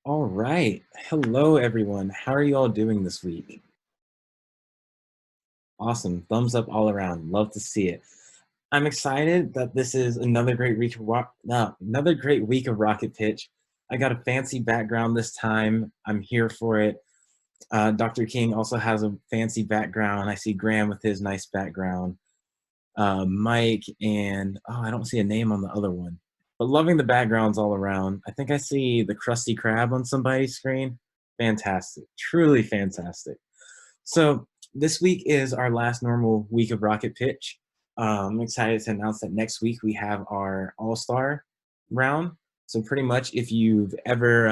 All right. Hello, everyone. How are you all doing this week? Awesome. Thumbs up all around. Love to see it. I'm excited that this is another great week of Rocket Pitch. I got a fancy background this time. I'm here for it. Dr. King also has a fancy background. I see Graham with his nice background. Mike and I don't see a name on the other one, but loving the backgrounds all around. I think I see the Krusty Krab on somebody's screen. Fantastic, truly fantastic. So this week is our last normal week of Rocket Pitch. I'm excited to announce that next week we have our All-Star round. So pretty much if you've ever,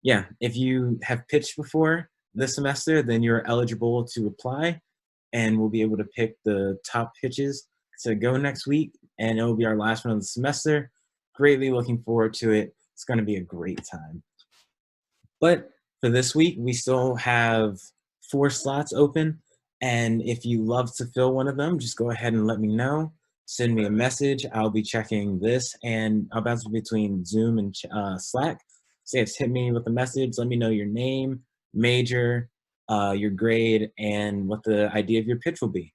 if you have pitched before this semester, then you're eligible to apply and we'll be able to pick the top pitches to go next week. And it will be our last one of the semester. Greatly looking forward to it. It's going to be a great time. But for this week, we still have 4 slots open. And if you love to fill one of them, just go ahead and let me know. Send me a message. I'll be checking this and I'll bounce between Zoom and Slack. Say it's hit me with a message. Let me know your name, major, your grade, and what the idea of your pitch will be.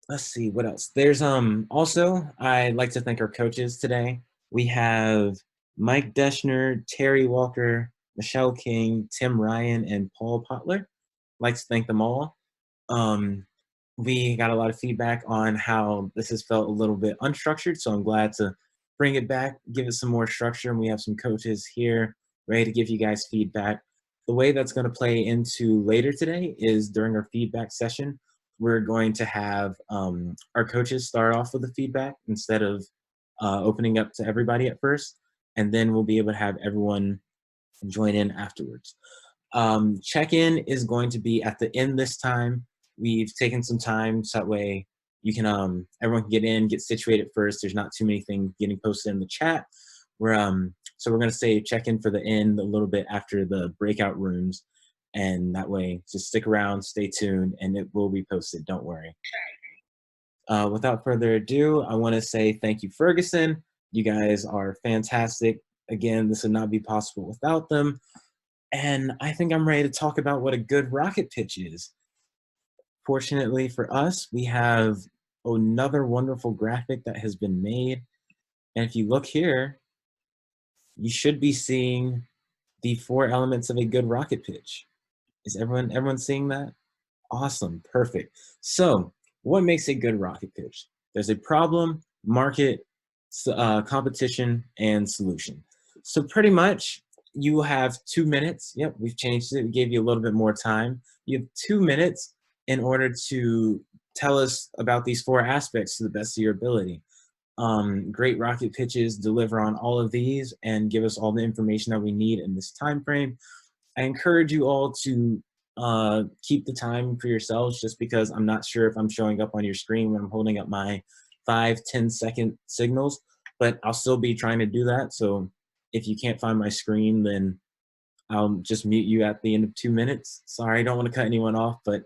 Let's see what else. There's also I'd like to thank our coaches today. We have Mike Deschner, Terry Walker, Michelle King, Tim Ryan, and Paul Potler. I'd like to thank them all. We got a lot of feedback on how this has felt a little bit unstructured, so I'm glad to bring it back, give it some more structure, and we have some coaches here ready to give you guys feedback. The way that's going to play into later today is during our feedback session, we're going to have our coaches start off with the feedback instead of opening up to everybody at first, and then we'll be able to have everyone join in afterwards. Check-in is going to be at the end this time. We've taken some time so that way you can everyone can get in, get situated first. There's not too many things getting posted in the chat. So we're going to say check-in for the end a little bit after the breakout rooms, and that way just stick around, stay tuned, and it will be posted. Don't worry. Without further ado, I want to say thank you, Ferguson. You guys are fantastic. Again, this would not be possible without them. And I think I'm ready to talk about what a good rocket pitch is. Fortunately for us, we have another wonderful graphic that has been made. And if you look here, you should be seeing the 4 elements of a good rocket pitch. Is everyone seeing that? Awesome, perfect. So what makes a good rocket pitch? There's a problem, market, competition, and solution. So pretty much you have 2 minutes. Yep, we've changed it. We gave you a little bit more time. You have 2 minutes in order to tell us about these 4 aspects to the best of your ability. Great rocket pitches deliver on all of these and give us all the information that we need in this time frame. I encourage you all to keep the time for yourselves, just because I'm not sure if I'm showing up on your screen when I'm holding up my 5-10 second signals, but I'll still be trying to do that. So if you can't find my screen, then I'll just mute you at the end of 2 minutes. Sorry, I don't want to cut anyone off, but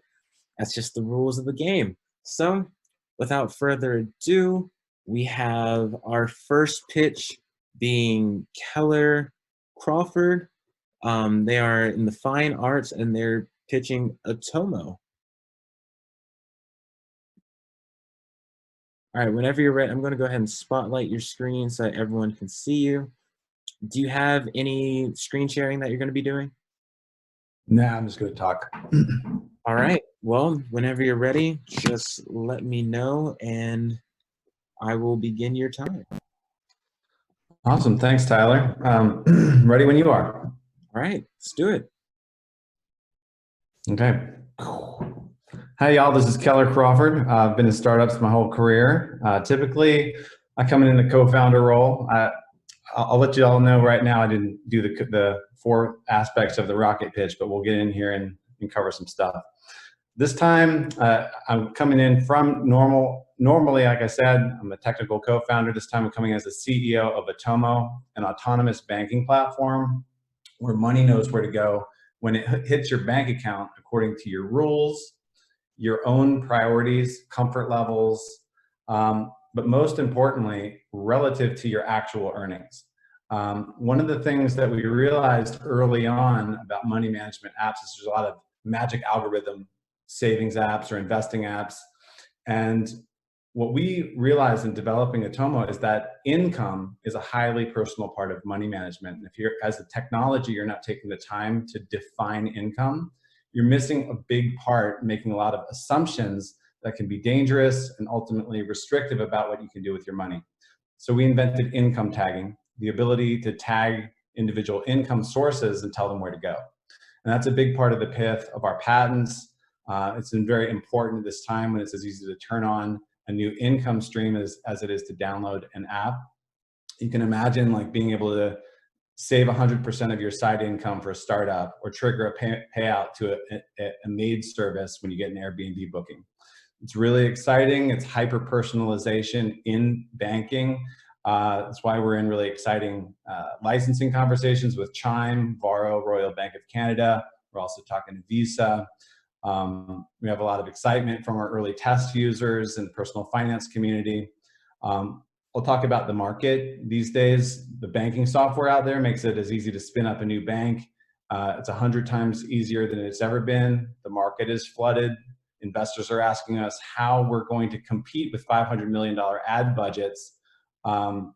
that's just the rules of the game. So without further ado, we have our first pitch being Keller Crawford. They are in the fine arts and they're pitching Otomo. All right, whenever you're ready, I'm going to go ahead and spotlight your screen so that everyone can see you. Do you have any screen sharing that you're going to be doing? Nah, I'm just going to talk. All right, well, whenever you're ready, just let me know and I will begin your time. Awesome, thanks, Tyler. Ready when you are. All right, let's do it. Okay. Hi, y'all. This is Keller Crawford. I've been in startups my whole career. Typically, I come in the co-founder role. I'll let you all know right now I didn't do the 4 aspects of the rocket pitch, but we'll get in here and cover some stuff. This time, I'm coming in from normally, like I said, I'm a technical co-founder. This time I'm coming as the CEO of Otomo, an autonomous banking platform where money knows where to go when it hits your bank account according to your rules, your own priorities, comfort levels, but most importantly, relative to your actual earnings. One of the things that we realized early on about money management apps is there's a lot of magic algorithm savings apps or investing apps. And what we realized in developing Atomo is that income is a highly personal part of money management. And if you're, as a technology, you're not taking the time to define income, you're missing a big part, making a lot of assumptions that can be dangerous and ultimately restrictive about what you can do with your money. So we invented income tagging, the ability to tag individual income sources and tell them where to go. And that's a big part of the pith of our patents. It's been very important at this time when it's as easy to turn on a new income stream as it is to download an app. You can imagine like being able to save 100% of your side income for a startup or trigger a payout to a maid service when you get an Airbnb booking. It's really exciting. It's hyper personalization in banking. That's why we're in really exciting licensing conversations with Chime, Varo, Royal Bank of Canada. We're also talking to Visa. We have a lot of excitement from our early test users and the personal finance community. I'll talk about the market these days. The banking software out there makes it as easy to spin up a new bank. It's 100 times easier than it's ever been. The market is flooded. Investors are asking us how we're going to compete with $500 million ad budgets. Well,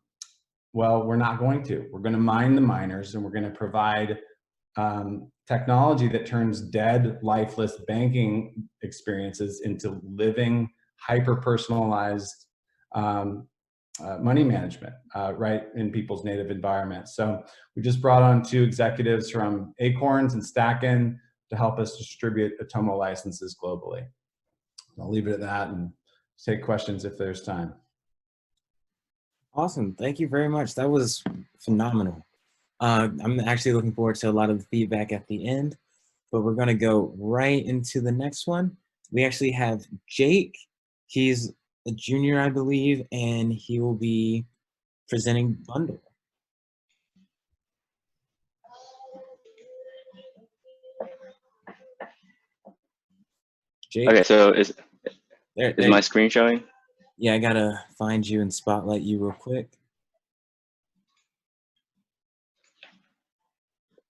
we're not going to. We're going to mine the miners, and we're going to provide technology that turns dead, lifeless banking experiences into living, hyper-personalized money management right in people's native environment. So we just brought on 2 executives from Acorns and Stacken to help us distribute Atomo licenses globally. I'll leave it at that and take questions if there's time. Awesome. Thank you very much. That was phenomenal. I'm actually looking forward to a lot of the feedback at the end, but we're going to go right into the next one. We actually have Jake. He's a junior, I believe, and he will be presenting Bundle. Jake? Okay, so is my screen showing? Yeah, I gotta find you and spotlight you real quick.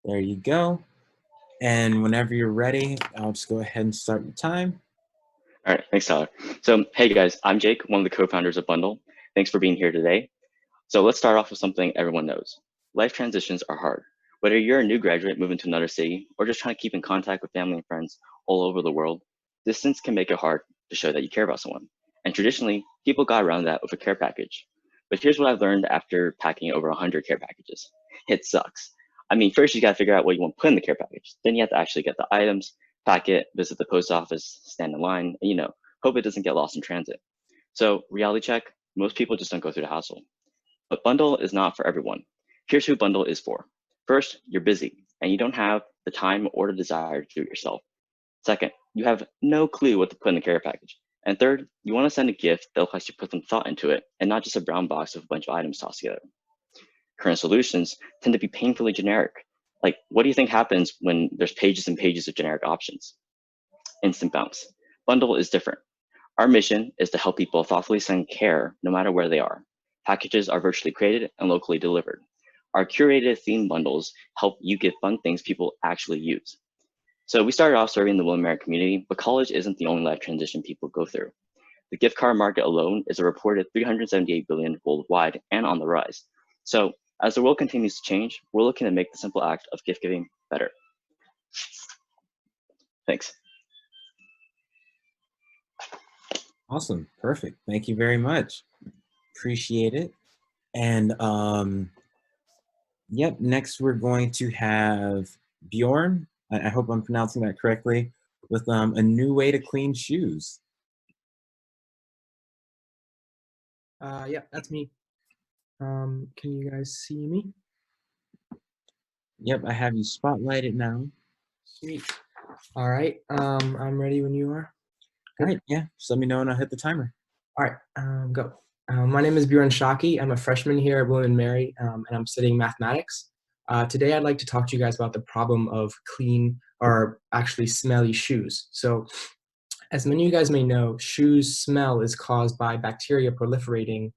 There you go. And whenever you're ready, I'll just go ahead and start your time. All right, thanks, Tyler. So, hey guys, I'm Jake, one of the co-founders of Bundle. Thanks for being here today. So let's start off with something everyone knows. Life transitions are hard. Whether you're a new graduate moving to another city or just trying to keep in contact with family and friends all over the world, distance can make it hard to show that you care about someone. And traditionally, people got around that with a care package. But here's what I've learned after packing over 100 care packages. It sucks. I mean, first you gotta figure out what you want to put in the care package. Then you have to actually get the items, pack it, visit the post office, stand in line, and hope it doesn't get lost in transit. So reality check, most people just don't go through the hassle. But Bundle is not for everyone. Here's who Bundle is for. First, you're busy and you don't have the time or the desire to do it yourself. Second, you have no clue what to put in the care package. And third, you want to send a gift that lets you put some thought into it and not just a brown box of a bunch of items tossed together. Current solutions tend to be painfully generic. Like, what do you think happens when there's pages and pages of generic options? Instant bounce. Bundle is different. Our mission is to help people thoughtfully send care no matter where they are. Packages are virtually created and locally delivered. Our curated theme bundles help you get fun things people actually use. So we started off serving the William & Mary community, but college isn't the only life transition people go through. The gift card market alone is a reported $378 billion worldwide and on the rise. So as the world continues to change, we're looking to make the simple act of gift giving better. Thanks. Awesome, perfect. Thank you very much. Appreciate it. And yep, next we're going to have Bjorn. I hope I'm pronouncing that correctly, with a new way to clean shoes. Yeah, that's me. Can you guys see me? Yep, I have you spotlighted now. Sweet. All right, I'm ready when you are. All right, yeah, just let me know and I'll hit the timer. All right, go. My name is Bjorn Shockey. I'm a freshman here at William & Mary, and I'm studying mathematics. Today, I'd like to talk to you guys about the problem of clean, or actually smelly shoes. So, as many of you guys may know, shoes smell is caused by bacteria proliferating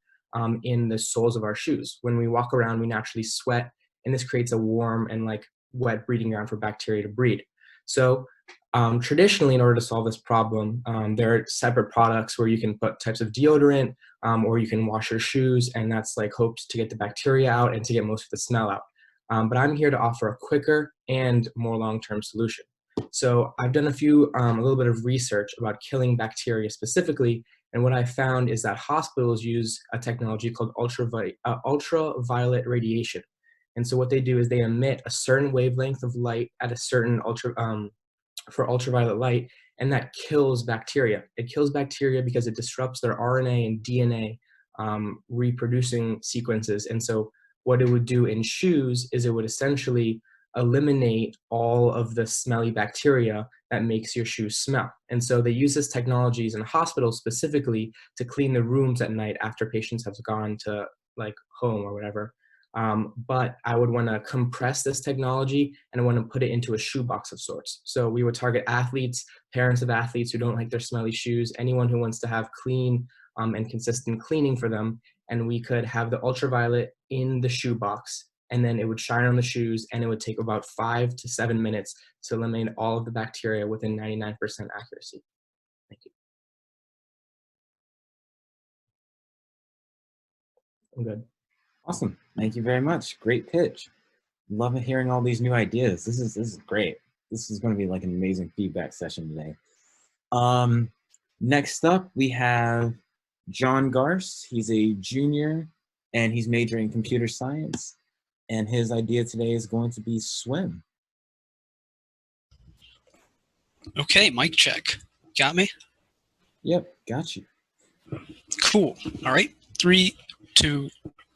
in the soles of our shoes. When we walk around, we naturally sweat, and this creates a warm and like wet breeding ground for bacteria to breed. So traditionally, in order to solve this problem, there are separate products where you can put types of deodorant, or you can wash your shoes, and that's like hopes to get the bacteria out and to get most of the smell out. But I'm here to offer a quicker and more long-term solution. So I've done a little bit of research about killing bacteria specifically, and what I found is that hospitals use a technology called ultraviolet radiation. And so what they do is they emit a certain wavelength of light at a certain for ultraviolet light, and that kills bacteria. It kills bacteria because it disrupts their RNA and DNA reproducing sequences. And so what it would do in shoes is it would essentially eliminate all of the smelly bacteria that makes your shoes smell. And so they use this technologies in hospitals specifically to clean the rooms at night after patients have gone to like home or whatever. But I would want to compress this technology and I want to put it into a shoebox of sorts. So we would target athletes, parents of athletes who don't like their smelly shoes, anyone who wants to have clean and consistent cleaning for them. And we could have the ultraviolet in the shoebox, and then it would shine on the shoes, and it would take about 5 to 7 minutes to eliminate all of the bacteria within 99% accuracy. Thank you. I'm good. Awesome. Thank you very much. Great pitch. Love hearing all these new ideas. This is great. This is going to be like an amazing feedback session today. Next up, we have John Garst. He's a junior and he's majoring in computer science. And his idea today is going to be swim. Okay, mic check. Got me? Yep, got you. Cool. All right. 3, 2,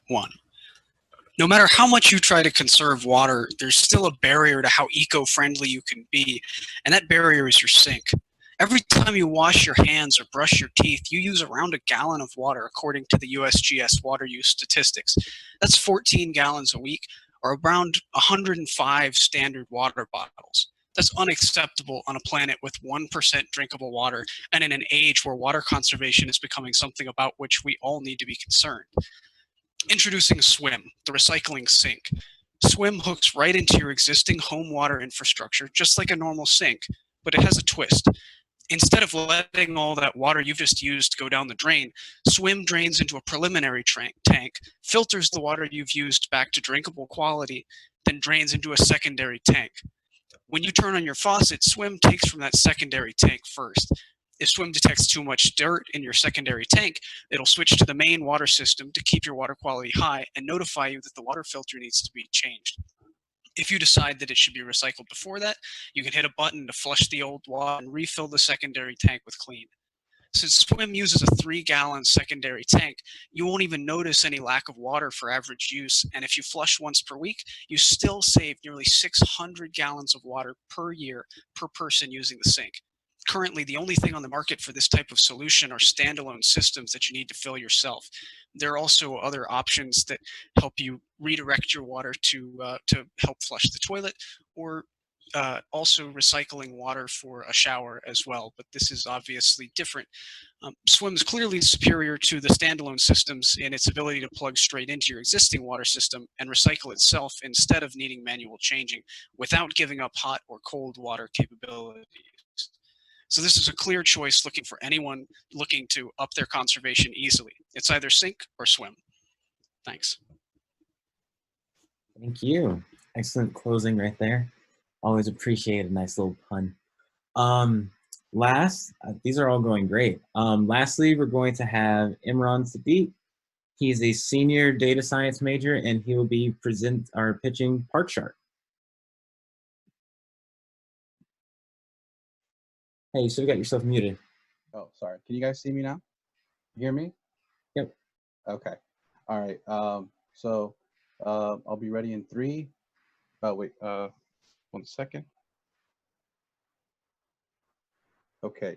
1. No matter how much you try to conserve water, there's still a barrier to how eco-friendly you can be, and that barrier is your sink. Every time you wash your hands or brush your teeth, you use around a gallon of water, according to the USGS water use statistics. That's 14 gallons a week, or around 105 standard water bottles. That's unacceptable on a planet with 1% drinkable water and in an age where water conservation is becoming something about which we all need to be concerned. Introducing Swim, the recycling sink. Swim hooks right into your existing home water infrastructure, just like a normal sink, but it has a twist. Instead of letting all that water you've just used go down the drain, Swim drains into a preliminary tank, filters the water you've used back to drinkable quality, then drains into a secondary tank. When you turn on your faucet, Swim takes from that secondary tank first. If Swim detects too much dirt in your secondary tank, it'll switch to the main water system to keep your water quality high and notify you that the water filter needs to be changed. If you decide that it should be recycled before that, you can hit a button to flush the old water and refill the secondary tank with clean. Since Swim uses a 3-gallon secondary tank, you won't even notice any lack of water for average use, and if you flush once per week, you still save nearly 600 gallons of water per year per person using the sink. Currently, the only thing on the market for this type of solution are standalone systems that you need to fill yourself. There are also other options that help you redirect your water to help flush the toilet, or also recycling water for a shower as well, but this is obviously different. Swim is clearly superior to the standalone systems in its ability to plug straight into your existing water system and recycle itself instead of needing manual changing without giving up hot or cold water capabilities. So this is a clear choice looking for anyone looking to up their conservation easily. It's either sink or swim. Thanks. Thank you. Excellent closing right there. Always appreciate a nice little pun. These are all going great. Lastly, we're going to have Imran Sadiq. He's a senior data science major, and he will be pitching ParkShark. Hey, you should have got yourself muted. Oh, sorry. Can you guys see me now? You hear me? Yep. Okay. All right. I'll be ready in 3. Oh, wait. 1 second. Okay.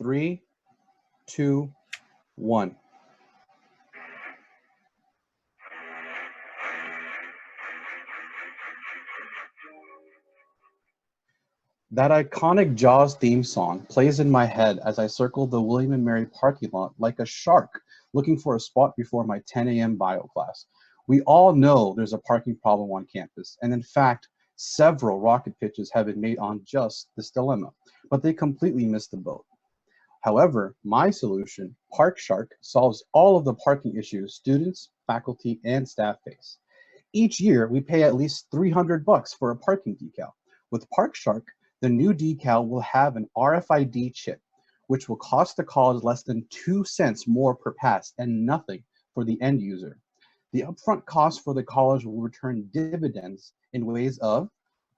3, 2, 1. That iconic Jaws theme song plays in my head as I circle the William & Mary parking lot like a shark, looking for a spot before my 10 a.m. bio class. We all know there's a parking problem on campus, and in fact, several rocket pitches have been made on just this dilemma, but they completely missed the boat. However, my solution, ParkShark, solves all of the parking issues students, faculty, and staff face. Each year, we pay at least $300 for a parking decal. With ParkShark, the new decal will have an RFID chip, which will cost the college less than 2 cents more per pass and nothing for the end user. The upfront cost for the college will return dividends in ways of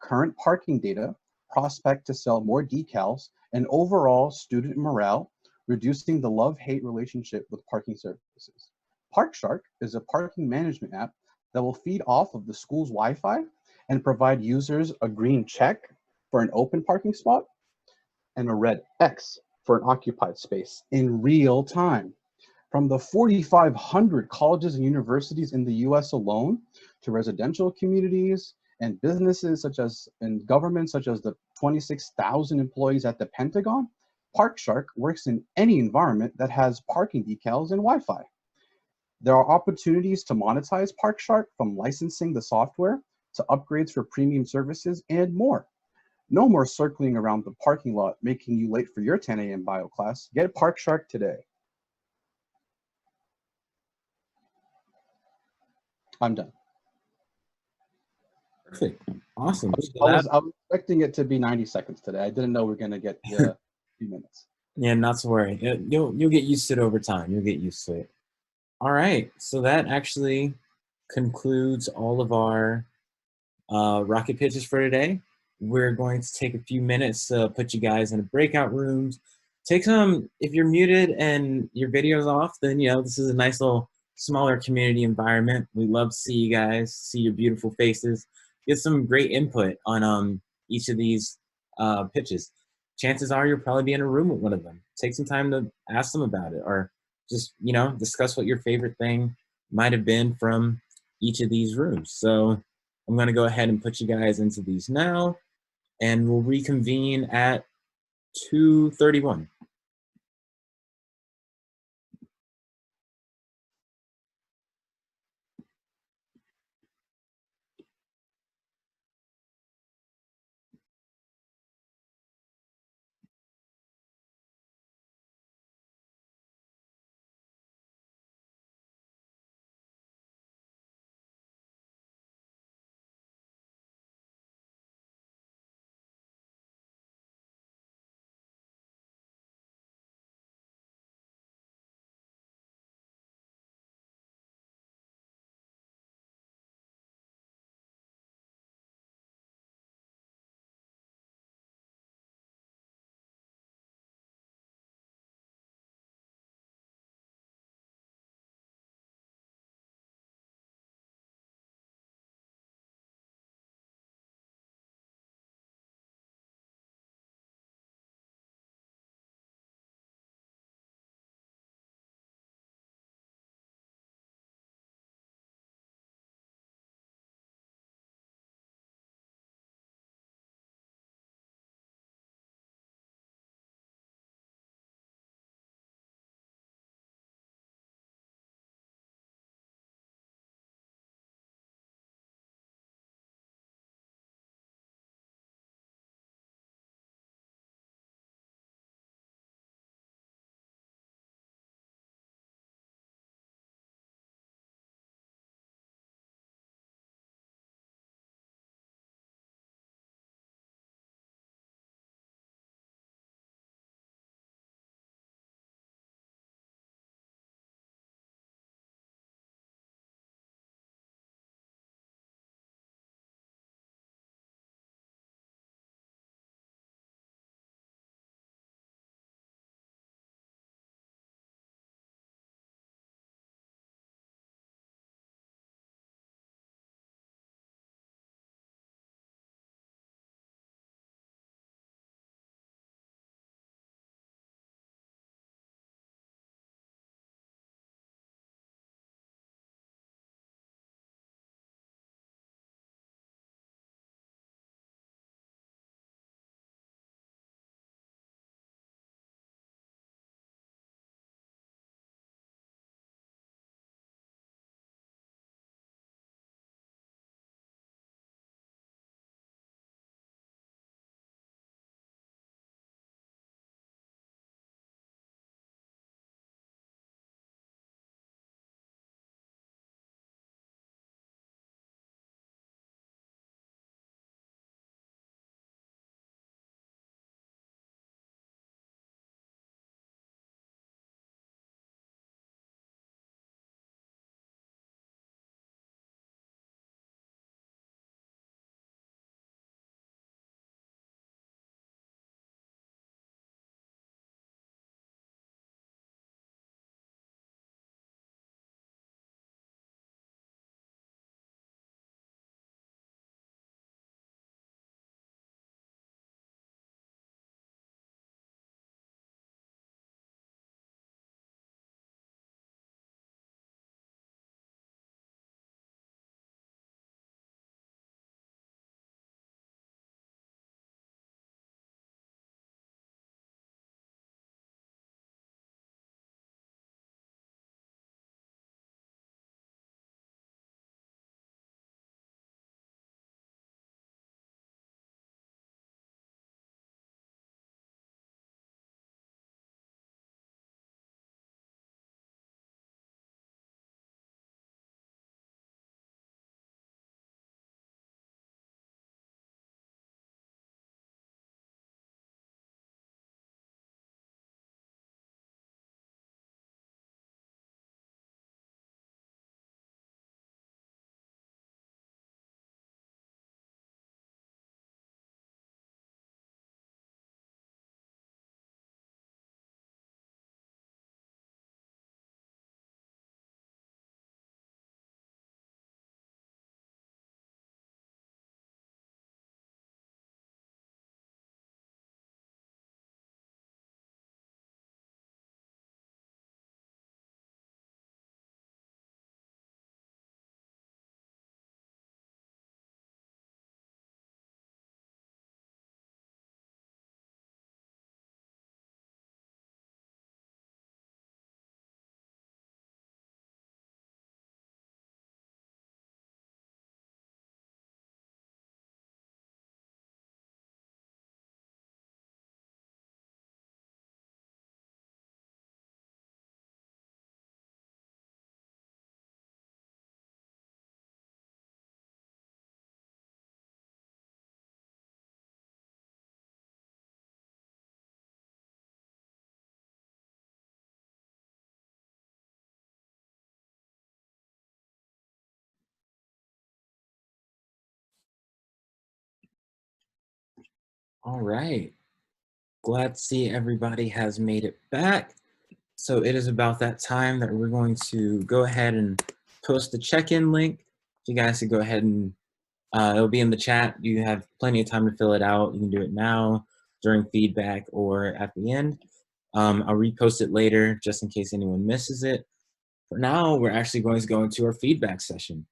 current parking data, prospect to sell more decals, and overall student morale, reducing the love-hate relationship with parking services. ParkShark is a parking management app that will feed off of the school's Wi-Fi and provide users a green check for an open parking spot and a red X for an occupied space in real time. From the 4,500 colleges and universities in the US alone to residential communities and businesses such as and government such as the 26,000 employees at the Pentagon, ParkShark works in any environment that has parking decals and Wi-Fi. There are opportunities to monetize ParkShark, from licensing the software to upgrades for premium services and more. No more circling around the parking lot making you late for your 10 a.m. bio class. Get ParkShark today. I'm done. Perfect. Awesome. I was expecting it to be 90 seconds today. I didn't know we are going to get a few minutes. Yeah, not to worry. You'll get used to it over time. You'll get used to it. All right. So that actually concludes all of our rocket pitches for today. We're going to take a few minutes to put you guys in breakout rooms. Take some, if you're muted and your video's off, then this is a nice little smaller community environment. We love to see you guys, see your beautiful faces, get some great input on each of these pitches. Chances are you'll probably be in a room with one of them. Take some time to ask them about it, or just discuss what your favorite thing might have been from each of these rooms. So I'm going to go ahead and put you guys into these now, and we'll reconvene at 2:31. All right. Glad to see everybody has made it back. So it is about that time that we're going to go ahead and post the check-in link. You guys can go ahead and it'll be in the chat. You have plenty of time to fill it out. You can do it now, during feedback, or at the end. I'll repost it later just in case anyone misses it. For now, we're actually going to go into our feedback session.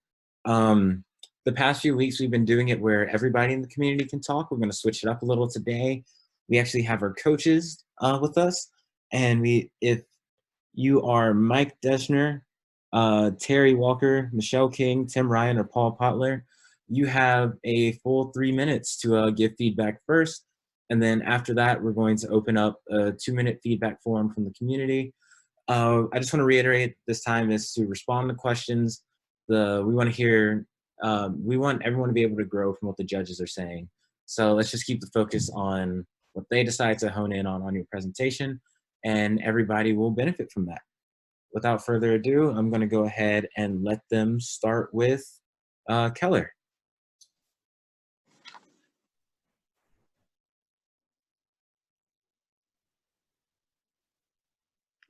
The past few weeks, we've been doing it where everybody in the community can talk. We're going to switch it up a little today. We actually have our coaches with us. And if you are Mike Deschner, Terry Walker, Michelle King, Tim Ryan, or Paul Potler, you have a full 3 minutes to give feedback first. And then after that, we're going to open up a 2-minute feedback forum from the community. I just want to reiterate this time is to respond to questions. We want to hear, we want everyone to be able to grow from what the judges are saying. So let's just keep the focus on what they decide to hone in on your presentation, and everybody will benefit from that. Without further ado, I'm going to go ahead and let them start with Keller.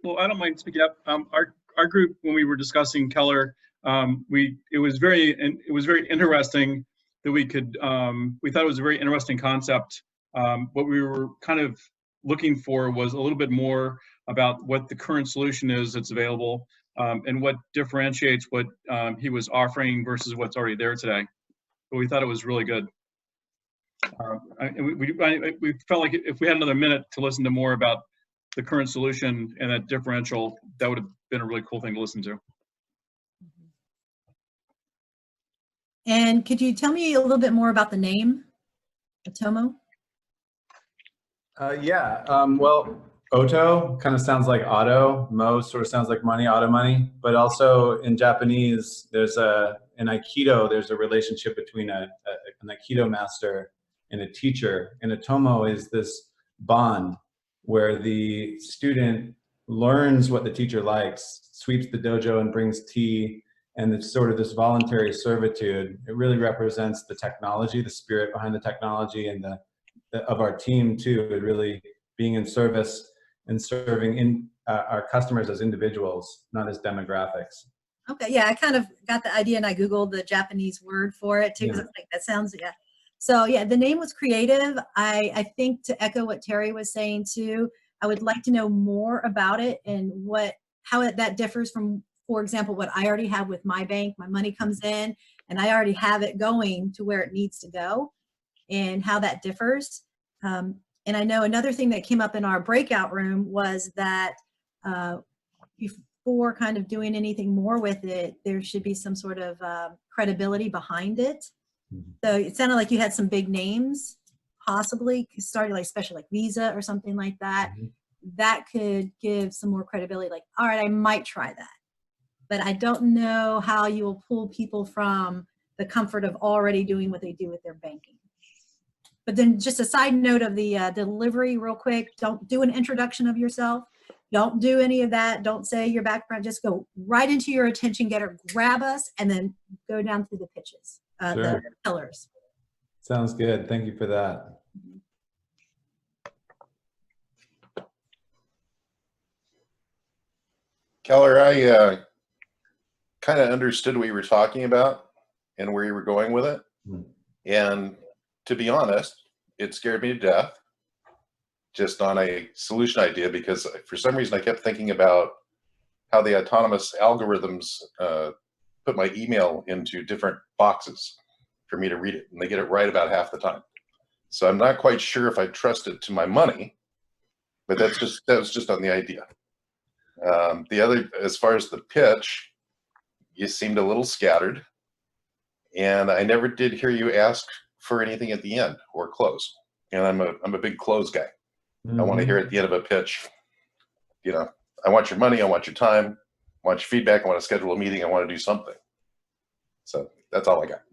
Well, I don't mind speaking up. Our group, when we were discussing Keller, it was very interesting that we thought it was a very interesting concept. What we were kind of looking for was a little bit more about what the current solution is that's available, and what differentiates what he was offering versus what's already there today. But we thought it was really good. We felt like if we had another minute to listen to more about the current solution and that differential, that would have been a really cool thing to listen to. And could you tell me a little bit more about the name, Otomo? Yeah, well, Oto kind of sounds like auto, Mo sort of sounds like money, auto money, but also in Japanese, in Aikido, there's a relationship between an Aikido master and a teacher, and Otomo is this bond where the student learns what the teacher likes, sweeps the dojo and brings tea, and it's sort of this voluntary servitude. It really represents the technology, the spirit behind the technology, and of our team too, and really being in service and serving our customers as individuals, not as demographics. Okay, yeah, I kind of got the idea and I Googled the Japanese word for it too, because I was like, that sounds, yeah. So yeah, the name was creative. I think to echo what Terry was saying too, I would like to know more about it and how that differs from, for example, what I already have with my bank. My money comes in and I already have it going to where it needs to go, and how that differs. And I know another thing that came up in our breakout room was that before kind of doing anything more with it, there should be some sort of credibility behind it. So it sounded like you had some big names, possibly starting like especially like Visa or something like that. That could give some more credibility. Like, all right, I might try that, but I don't know how you will pull people from the comfort of already doing what they do with their banking. But then just a side note of the delivery real quick, don't do an introduction of yourself. Don't do any of that. Don't say your background. Just go right into your attention getter, grab us, and then go down through the pitches, the pillars. Sounds good. Thank you for that. Keller, I kind of understood what you were talking about and where you were going with it. And to be honest, it scared me to death just on a solution idea, because for some reason I kept thinking about how the autonomous algorithms put my email into different boxes for me to read it, and they get it right about half the time. So I'm not quite sure if I trust it to my money, but that was just on the idea. The other, as far as the pitch, you seemed a little scattered, and I never did hear you ask for anything at the end or close. And I'm a big close guy. I want to hear at the end of a pitch, you know, I want your money, I want your time, I want your feedback, I want to schedule a meeting, I want to do something. So that's all I got.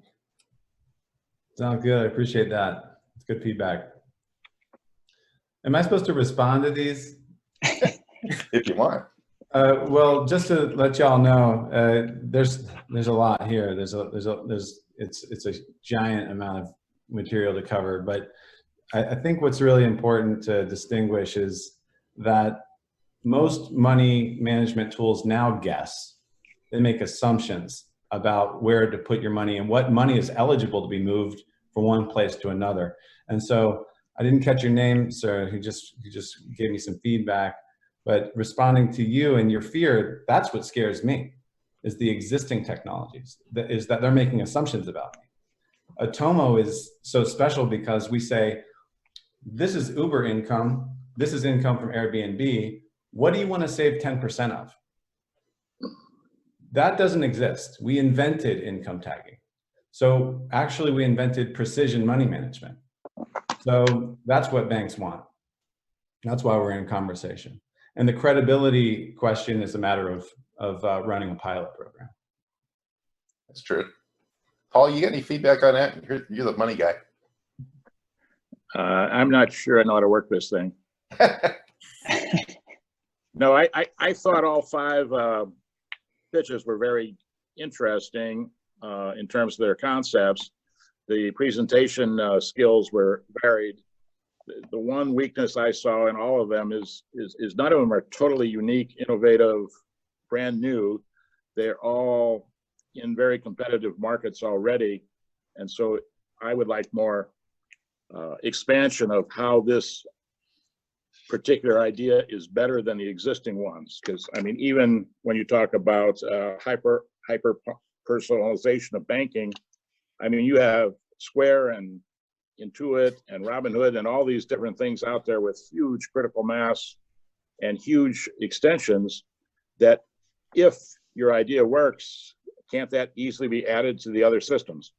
Sounds good. I appreciate that. It's good feedback. Am I supposed to respond to these? If you want. Well, just to let y'all know, there's a lot here. It's a giant amount of material to cover, but I think what's really important to distinguish is that most money management tools now guess. They make assumptions about where to put your money and what money is eligible to be moved from one place to another. And so I didn't catch your name, sir. You just gave me some feedback. But responding to you and your fear, that's what scares me, is the existing technologies, is that they're making assumptions about me. Atomo is so special because we say, this is Uber income, this is income from Airbnb, what do you want to save 10% of? That doesn't exist. We invented income tagging. So actually we invented precision money management. So that's what banks want. That's why we're in conversation. And the credibility question is a matter of running a pilot program. That's true. Paul, you got any feedback on that? You're the money guy. I'm not sure I know how to work this thing. No, I thought all 5 pitches were very interesting in terms of their concepts. The presentation skills were varied. The one weakness I saw in all of them is none of them are totally unique, innovative, brand new. They're all in very competitive markets already. And so I would like more expansion of how this particular idea is better than the existing ones. Because I mean, even when you talk about hyper personalization of banking, I mean, you have Square and Intuit and Robinhood and all these different things out there with huge critical mass and huge extensions that if your idea works, can't that easily be added to the other systems?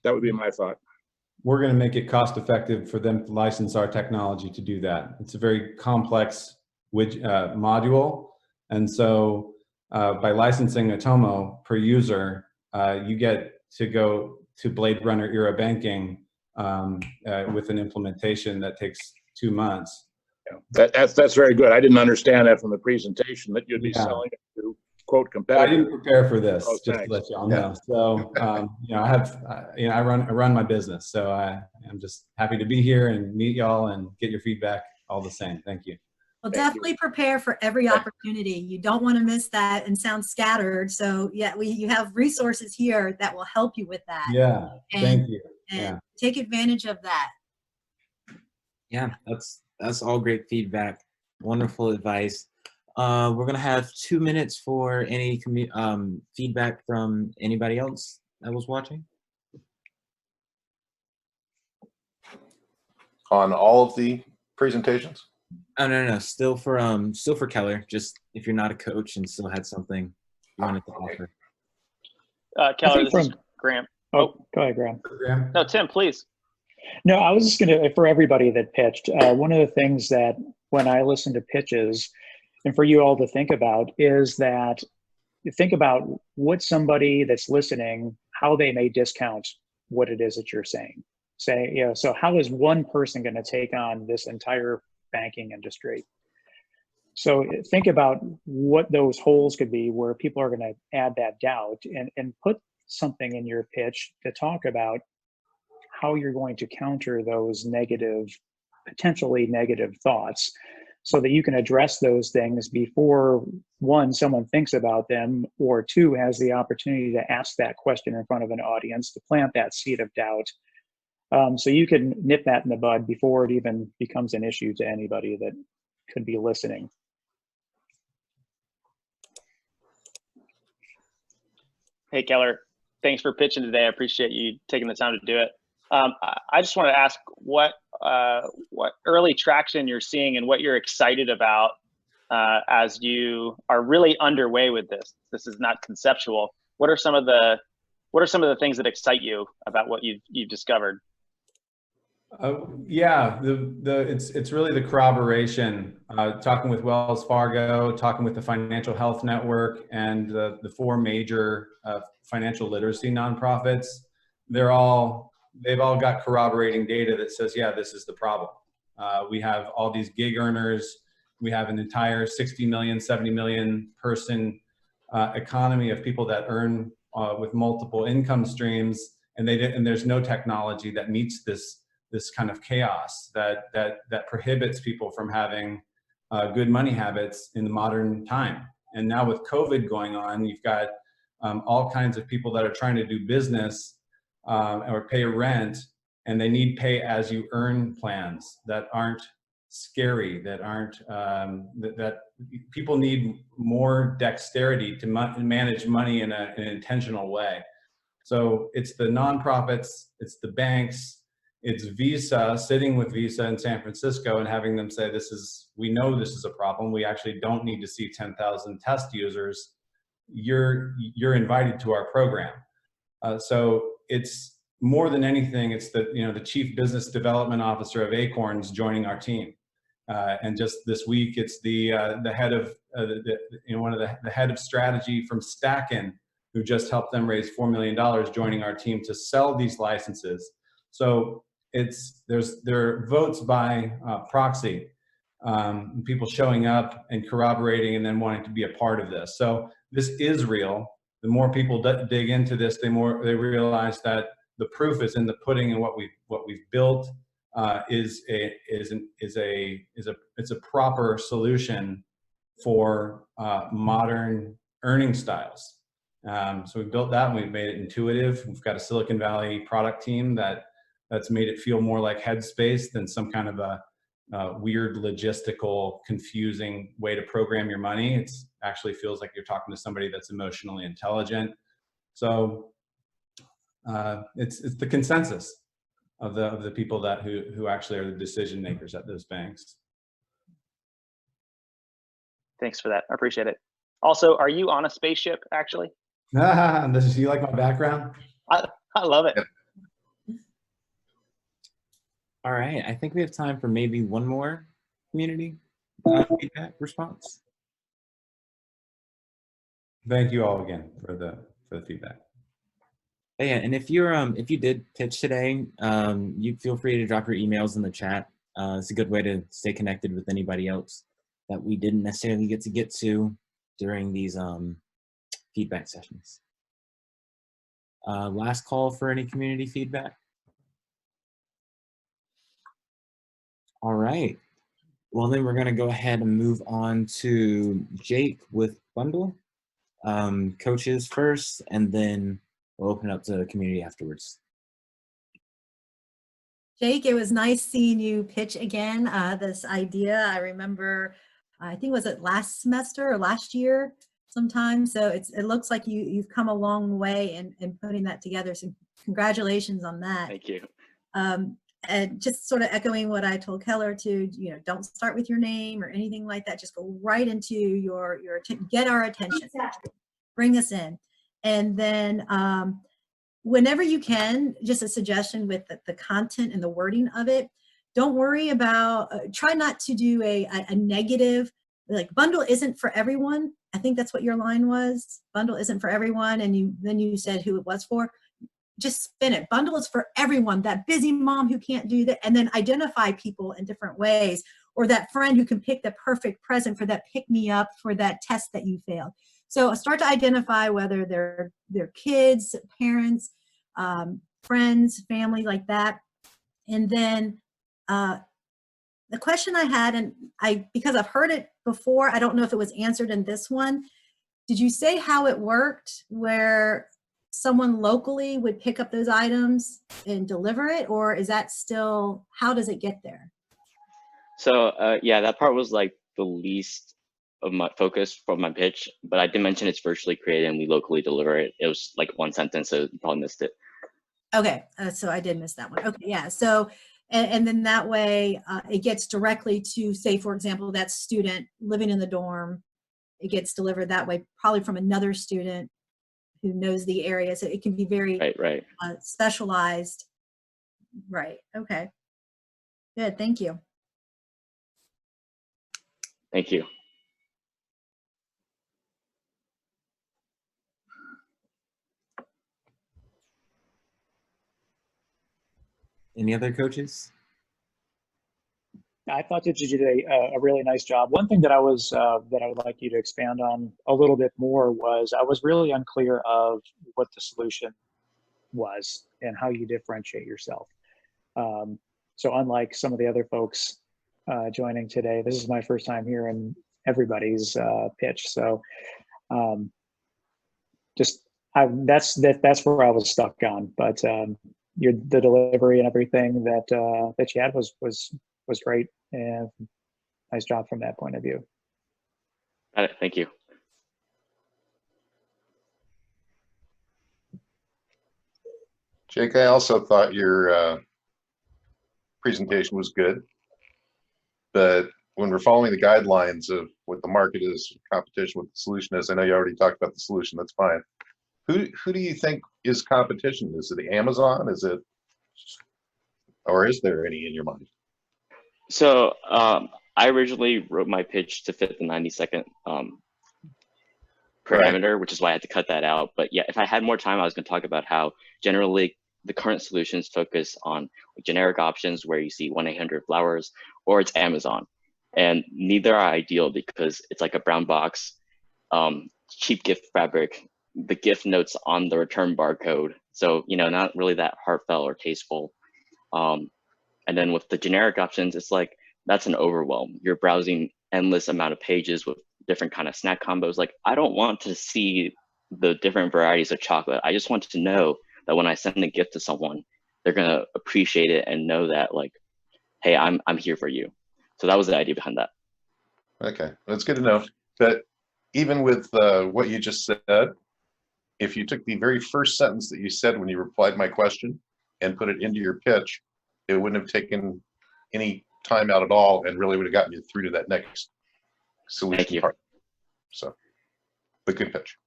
That would be my thought. We're going to make it cost effective for them to license our technology to do that. It's a very complex module. And so by licensing Atomo per user, you get to go to Blade Runner era banking with an implementation that takes 2 months. Yeah, that's very good. I didn't understand that from the presentation, that you'd be selling it to quote competitors. I didn't prepare for this, just to let y'all know. So, you know, I run my business. So I'm just happy to be here and meet y'all and get your feedback all the same. Thank you. Well, definitely prepare for every opportunity. You don't want to miss that and sound scattered. So yeah, you have resources here that will help you with that. Yeah, thank you. And take advantage of that. Yeah, that's all great feedback. Wonderful advice. We're gonna have 2 minutes for any feedback from anybody else that was watching. On all of the presentations? Oh no, still for Keller. Just if you're not a coach and still had something you wanted to offer. Keller, this is Graham. Oh, go ahead, Graham. No, Tim, please. No, I was just going to, for everybody that pitched, one of the things that when I listen to pitches, and for you all to think about, is that you think about what somebody that's listening, how they may discount what it is that you're saying. Say, you know, so how is one person going to take on this entire banking industry? So think about what those holes could be where people are going to add that doubt, and put something in your pitch to talk about how you're going to counter those potentially negative thoughts, so that you can address those things before, one, someone thinks about them, or two, has the opportunity to ask that question in front of an audience, to plant that seed of doubt. So you can nip that in the bud before it even becomes an issue to anybody that could be listening. Hey, Keller, thanks for pitching today. I appreciate you taking the time to do it. I just want to ask what early traction you're seeing and what you're excited about as you are really underway with this. This is not conceptual. What are some of the things that excite you about what you've discovered? Yeah, it's really the corroboration. Talking with Wells Fargo, talking with the Financial Health Network, and the 4 major financial literacy nonprofits. They've all got corroborating data that says, yeah, this is the problem. We have all these gig earners. We have an entire 60 million, 70 million person economy of people that earn with multiple income streams, and there's no technology that meets this this kind of chaos that prohibits people from having good money habits in the modern time. And now with COVID going on, you've got all kinds of people that are trying to do business or pay rent, and they need pay as you earn plans that aren't scary, that aren't, that people need more dexterity to manage money in an intentional way. So it's the nonprofits, it's the banks, it's Visa, sitting with Visa in San Francisco and having them say, we know this is a problem. We actually don't need to see 10,000 test users. You're invited to our program. So it's more than anything, it's the chief business development officer of Acorns joining our team. And just this week, it's the head of the head of strategy from Stackin, who just helped them raise $4 million, joining our team to sell these licenses. So there are votes by proxy, people showing up and corroborating and then wanting to be a part of this. So this is real. The more people dig into this, the more they realize that the proof is in the pudding, and what we've built is a proper solution for modern earning styles. So we built that and we've made it intuitive. We've got a Silicon Valley product team that's made it feel more like Headspace than some kind of a weird logistical, confusing way to program your money. It actually feels like you're talking to somebody that's emotionally intelligent. So it's the consensus of the people who actually are the decision makers at those banks. Thanks for that. I appreciate it. Also, are you on a spaceship actually? You like my background? I love it. All right, I think we have time for maybe one more community feedback response. Thank you all again for the feedback. Oh, yeah, and if you did pitch today, you feel free to drop your emails in the chat. It's a good way to stay connected with anybody else that we didn't necessarily get to during these feedback sessions. Last call for any community feedback. All right. Well, then we're going to go ahead and move on to Jake with Bundle. Coaches first, and then we'll open up to the community afterwards. Jake, it was nice seeing you pitch again, this idea. I remember, I think, was it last semester or last year sometime? So it looks like you've come a long way in putting that together. So congratulations on that. Thank you. And just sort of echoing what I told Keller to, don't start with your name or anything like that. Just go right into your get our attention, bring us in. And then whenever you can, just a suggestion with the content and the wording of it, don't worry about, try not to do a negative, like bundle isn't for everyone. I think that's what your line was. Bundle isn't for everyone. And then you said who it was for. Just spin it. Bundle is for everyone, that busy mom who can't do that, and then identify people in different ways, or that friend who can pick the perfect present for that pick-me-up for that test that you failed. So start to identify whether they're kids, parents, friends, family, like that. And then the question I had, and because I've heard it before, I don't know if it was answered in this one. Did you say how it worked, where someone locally would pick up those items and deliver it, or is that still, how does it get there? So yeah, that part was like the least of my focus from my pitch, but I did mention it's virtually created and we locally deliver it. It was like one sentence, so you probably missed it. Okay, so I did miss that one. Okay, yeah, so, and then that way it gets directly to, say, for example, that student living in the dorm, it gets delivered that way, probably from another student who knows the area. So it can be very right. Specialized. Right, okay. Good, thank you. Thank you. Any other coaches? I thought that you did a really nice job. One thing that I would like you to expand on a little bit more was I was really unclear of what the solution was and how you differentiate yourself. So unlike some of the other folks joining today, this is my first time hearing everybody's pitch. So that's where I was stuck on. But the delivery and everything that you had was great, and nice job from that point of view. Got it. Thank you. Jake, I also thought your presentation was good, but when we're following the guidelines of what the market is, competition, what the solution is, I know you already talked about the solution, that's fine. Who do you think is competition? Is it Amazon? Is it, or is there any in your mind? So I originally wrote my pitch to fit the 90-second parameter, which is why I had to cut that out. But yeah, if I had more time, I was going to talk about how generally the current solutions focus on generic options where you see 1-800-Flowers, or it's Amazon. And neither are ideal because it's like a brown box, cheap gift fabric, the gift notes on the return barcode. So, you know, not really that heartfelt or tasteful. And then with the generic options, it's like, that's an overwhelm. You're browsing endless amount of pages with different kind of snack combos. Like, I don't want to see the different varieties of chocolate. I just want to know that when I send a gift to someone, they're gonna appreciate it and know that, like, hey, I'm here for you. So that was the idea behind that. Okay, that's good to know. But even with what you just said, if you took the very first sentence that you said when you replied my question and put it into your pitch, it wouldn't have taken any time out at all and really would have gotten you through to that next solution part. So, but good pitch.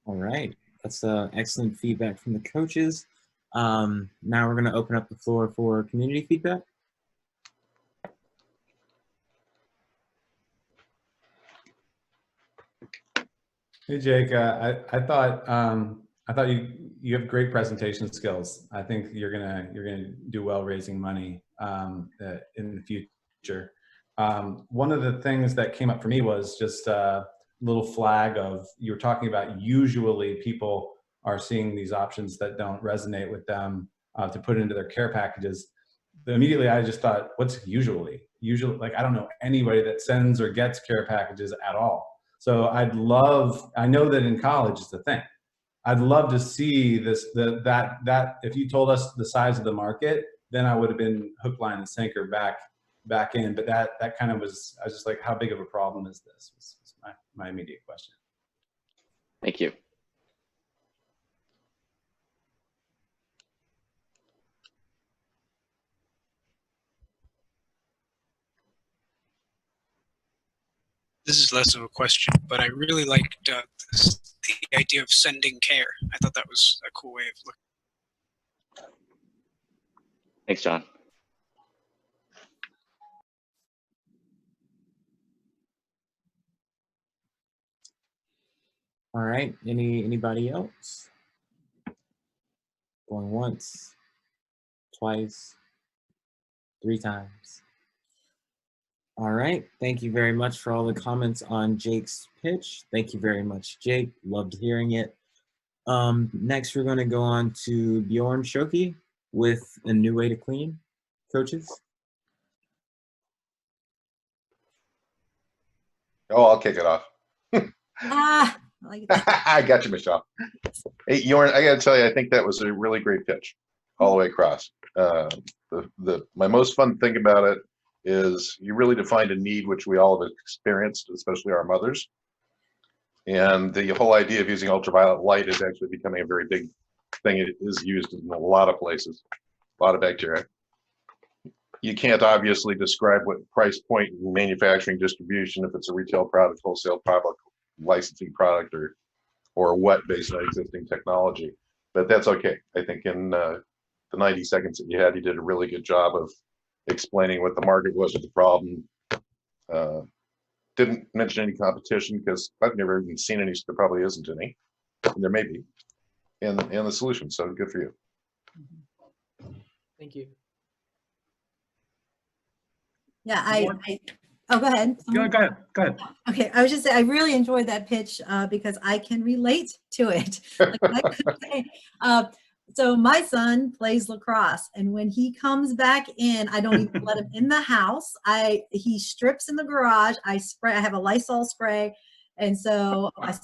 All right, that's excellent feedback from the coaches. Now we're going to open up the floor for community feedback. Hey Jake, I thought you have great presentation skills. I think you're gonna do well raising money in the future. One of the things that came up for me was just a little flag of, you were talking about usually people are seeing these options that don't resonate with them to put into their care packages. But immediately I just thought, what's usually? Usually, like, I don't know anybody that sends or gets care packages at all. So I know that in college it's a thing. I'd love to see this, that if you told us the size of the market, then I would have been hook, line, and sinker back in. But that kind of was, I was just like, how big of a problem is this? Was my immediate question. Thank you. This is less of a question, but I really liked the idea of sending care. I thought that was a cool way of looking. Thanks, John. All right, anybody else? Going once, twice, 3 times. All right, thank you very much for all the comments on Jake's pitch. Thank you very much, Jake. Loved hearing it. Next, we're going to go on to Bjorn Shoki with A New Way to Clean. Coaches? Oh, I'll kick it off. I like that. I got you, Michelle. Hey, Jorn, I got to tell you, I think that was a really great pitch all the way across. My most fun thing about it is you really defined a need which we all have experienced, especially our mothers. And the whole idea of using ultraviolet light is actually becoming a very big thing. It is used in a lot of places, a lot of bacteria. You can't obviously describe what price point, manufacturing, distribution, if it's a retail product, wholesale product, licensing product, or what based on existing technology. But that's okay. I think in the 90 seconds that you had, you did a really good job of explaining what the market was with the problem. Didn't mention any competition because I've never even seen any. There probably isn't any. There may be, and the solution. So good for you. Thank you. Yeah, oh, go ahead. Go ahead. Okay, I was just saying, I really enjoyed that pitch because I can relate to it. Like, I could say, So my son plays lacrosse, and when he comes back in, I don't even let him in the house. He strips in the garage. I have a Lysol spray, and so I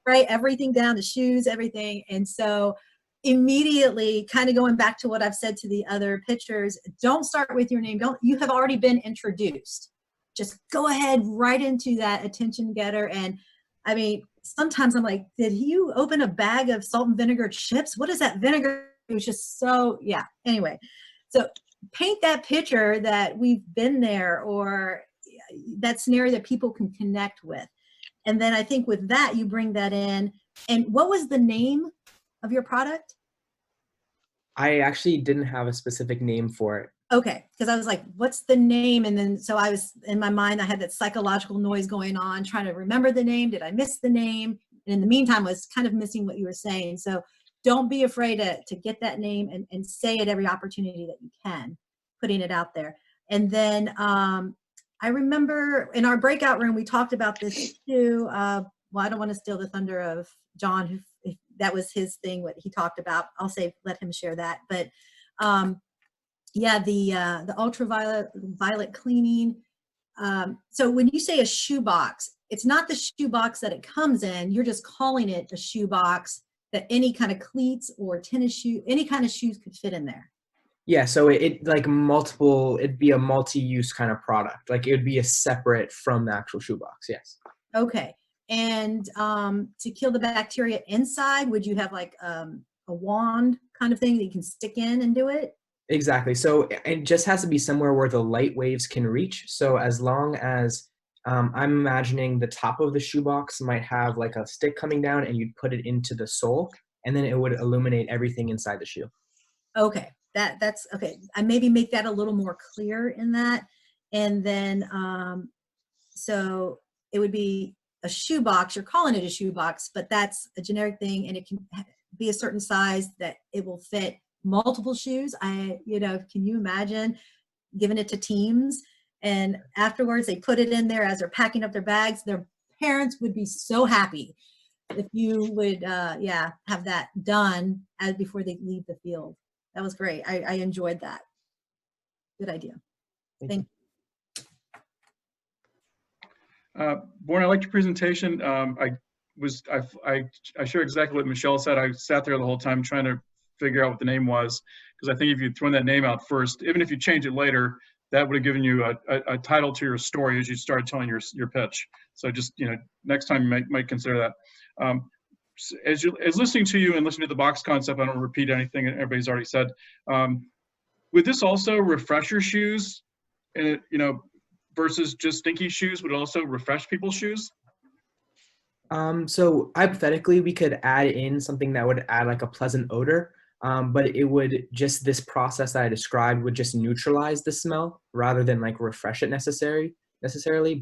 spray everything down, the shoes, everything. And so immediately, kind of going back to what I've said to the other pitchers, don't start with your name. You have already been introduced. Just go ahead right into that attention getter. And I mean, sometimes I'm like, did you open a bag of salt and vinegar chips? What is that vinegar? It was just so, yeah. Anyway, so paint that picture that we've been there, or that scenario that people can connect with. And then I think with that, you bring that in. And what was the name of your product? I actually didn't have a specific name for it. Okay, because I was like, what's the name? And then, so I was, in my mind, I had that psychological noise going on, trying to remember the name. Did I miss the name? And in the meantime, I was kind of missing what you were saying. So don't be afraid to get that name and say it every opportunity that you can, putting it out there. And then I remember in our breakout room, we talked about this too. Well, I don't want to steal the thunder of John, who, if that was his thing, what he talked about. I'll say, let him share that. But yeah, the ultraviolet cleaning. So when you say a shoebox, it's not the shoebox that it comes in. You're just calling it a shoebox that any kind of cleats or tennis shoe, any kind of shoes could fit in there. Yeah, so it'd be a multi-use kind of product. Like it would be a separate from the actual shoebox, yes. Okay, and to kill the bacteria inside, would you have like a wand kind of thing that you can stick in and do it? Exactly. So it just has to be somewhere where the light waves can reach. So as long as I'm imagining the top of the shoebox might have like a stick coming down, and you'd put it into the sole, and then it would illuminate everything inside the shoe. Okay, that's okay. I maybe make that a little more clear in that. And then, so it would be a shoebox. You're calling it a shoebox, but that's a generic thing, and it can be a certain size that it will fit multiple shoes. Can you imagine giving it to teams, and afterwards they put it in there as they're packing up their bags? Their parents would be so happy if you would, have that done before they leave the field. That was great. I enjoyed that. Good idea. Thank you. Born, I liked your presentation. I share exactly what Michelle said. I sat there the whole time trying to figure out what the name was, because I think if you'd thrown that name out first, even if you change it later, that would have given you a title to your story as you started telling your pitch. So just, next time you might consider that. As listening to you and listening to the box concept, I don't repeat anything that everybody's already said. Would this also refresh your shoes, and versus just stinky shoes? Would it also refresh people's shoes? So hypothetically, we could add in something that would add like a pleasant odor, but it would just, this process that I described would just neutralize the smell rather than like refresh it necessarily.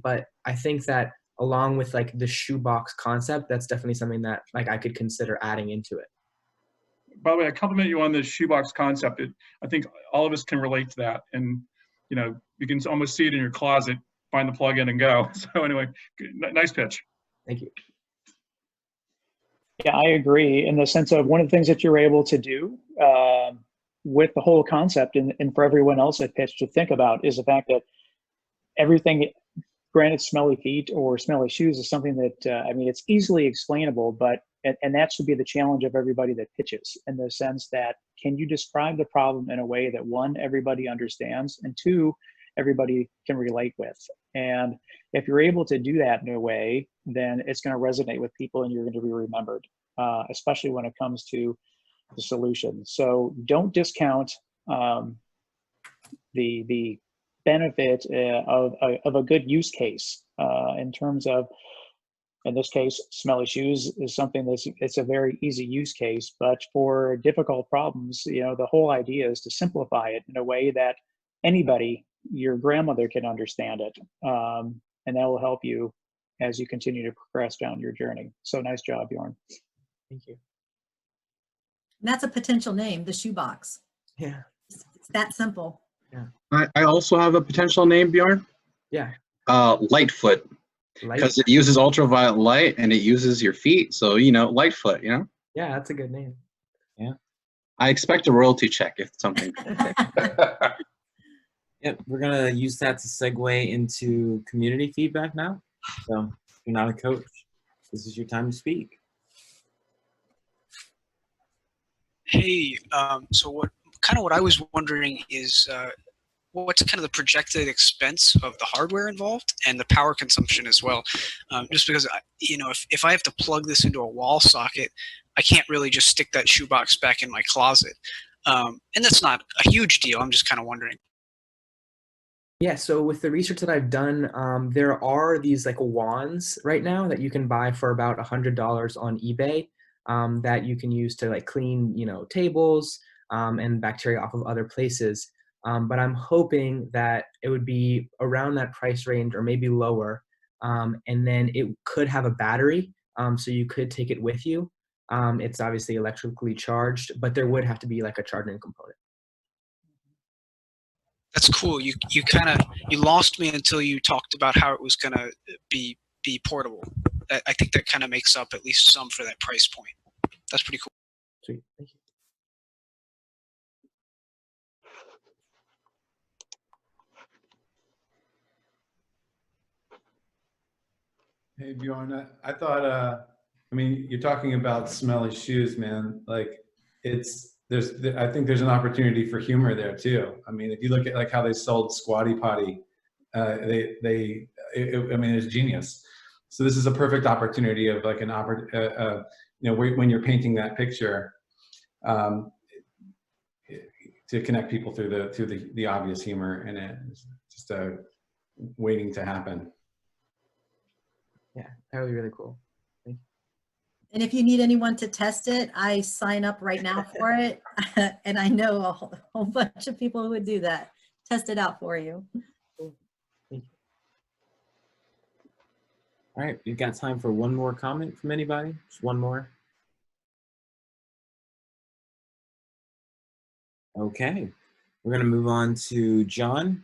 But I think that along with like the shoebox concept, that's definitely something that like I could consider adding into it. By the way, I compliment you on the shoebox concept. I think all of us can relate to that, and you can almost see it in your closet, find the plug-in and go. So anyway, nice pitch. Thank you. Yeah, I agree in the sense of one of the things that you're able to do with the whole concept, and for everyone else at Pitch to think about, is the fact that everything, granted smelly feet or smelly shoes, is something that, it's easily explainable, but, and that should be the challenge of everybody that pitches, in the sense that, can you describe the problem in a way that, one, everybody understands, and two, everybody can relate with? And if you're able to do that in a way, then it's going to resonate with people, and you're going to be remembered, especially when it comes to the solution. So don't discount the benefit of a good use case in terms of, in this case, smelly shoes is something it's a very easy use case, but for difficult problems, the whole idea is to simplify it in a way that anybody, your grandmother, can understand it. And that will help you as you continue to progress down your journey. So nice job, Bjorn. Thank you. And that's a potential name, the shoebox. Yeah. It's that simple. Yeah. I also have a potential name, Bjorn. Yeah. Lightfoot. Because it uses ultraviolet light and it uses your feet. So, Lightfoot, Yeah, that's a good name. Yeah. I expect a royalty check if something. Yep, we're gonna use that to segue into community feedback now. So if you're not a coach, this is your time to speak. Hey, so what I was wondering is what's kind of the projected expense of the hardware involved and the power consumption as well? Just because, if I have to plug this into a wall socket, I can't really just stick that shoebox back in my closet. And that's not a huge deal. I'm just kind of wondering. Yeah, so with the research that I've done, there are these like wands right now that you can buy for about $100 on eBay that you can use to like clean, tables and bacteria off of other places. But I'm hoping that it would be around that price range or maybe lower. And then it could have a battery, so you could take it with you. It's obviously electrically charged, but there would have to be like a charging component. That's cool. You lost me until you talked about how it was gonna be portable. I think that kind of makes up at least some for that price point. That's pretty cool. Sweet, thank you. Hey Bjorn, I thought, I mean, you're talking about smelly shoes, man. Like I think there's an opportunity for humor there too. I mean, if you look at like how they sold Squatty Potty, I mean, it's genius. So this is a perfect opportunity of like when you're painting that picture, to connect people through the obvious humor in it. It's just waiting to happen. Yeah, that would be really cool. Thank you. And if you need anyone to test it, I sign up right now for it. And I know a whole bunch of people who would do that. Test it out for you. Cool. Thank you. All right, we've got time for one more comment from anybody. Just one more. Okay, we're gonna move on to John.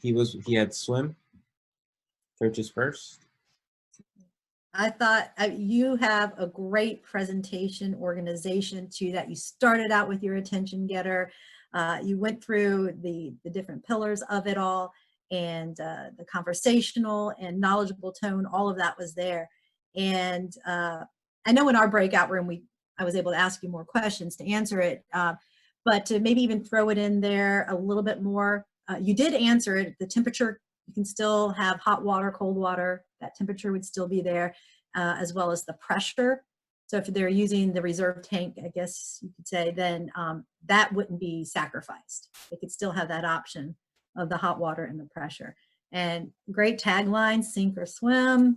He had swim. Coaches first. I thought you have a great presentation organization too, that you started out with your attention getter. You went through the different pillars of it all, and the conversational and knowledgeable tone, all of that was there. And I know in our breakout room, I was able to ask you more questions to answer it, but to maybe even throw it in there a little bit more. You did answer it, the temperature. You can still have hot water, cold water, that temperature would still be there, as well as the pressure. So if they're using the reserve tank, I guess you could say, then that wouldn't be sacrificed. They could still have that option of the hot water and the pressure. And great tagline, sink or swim.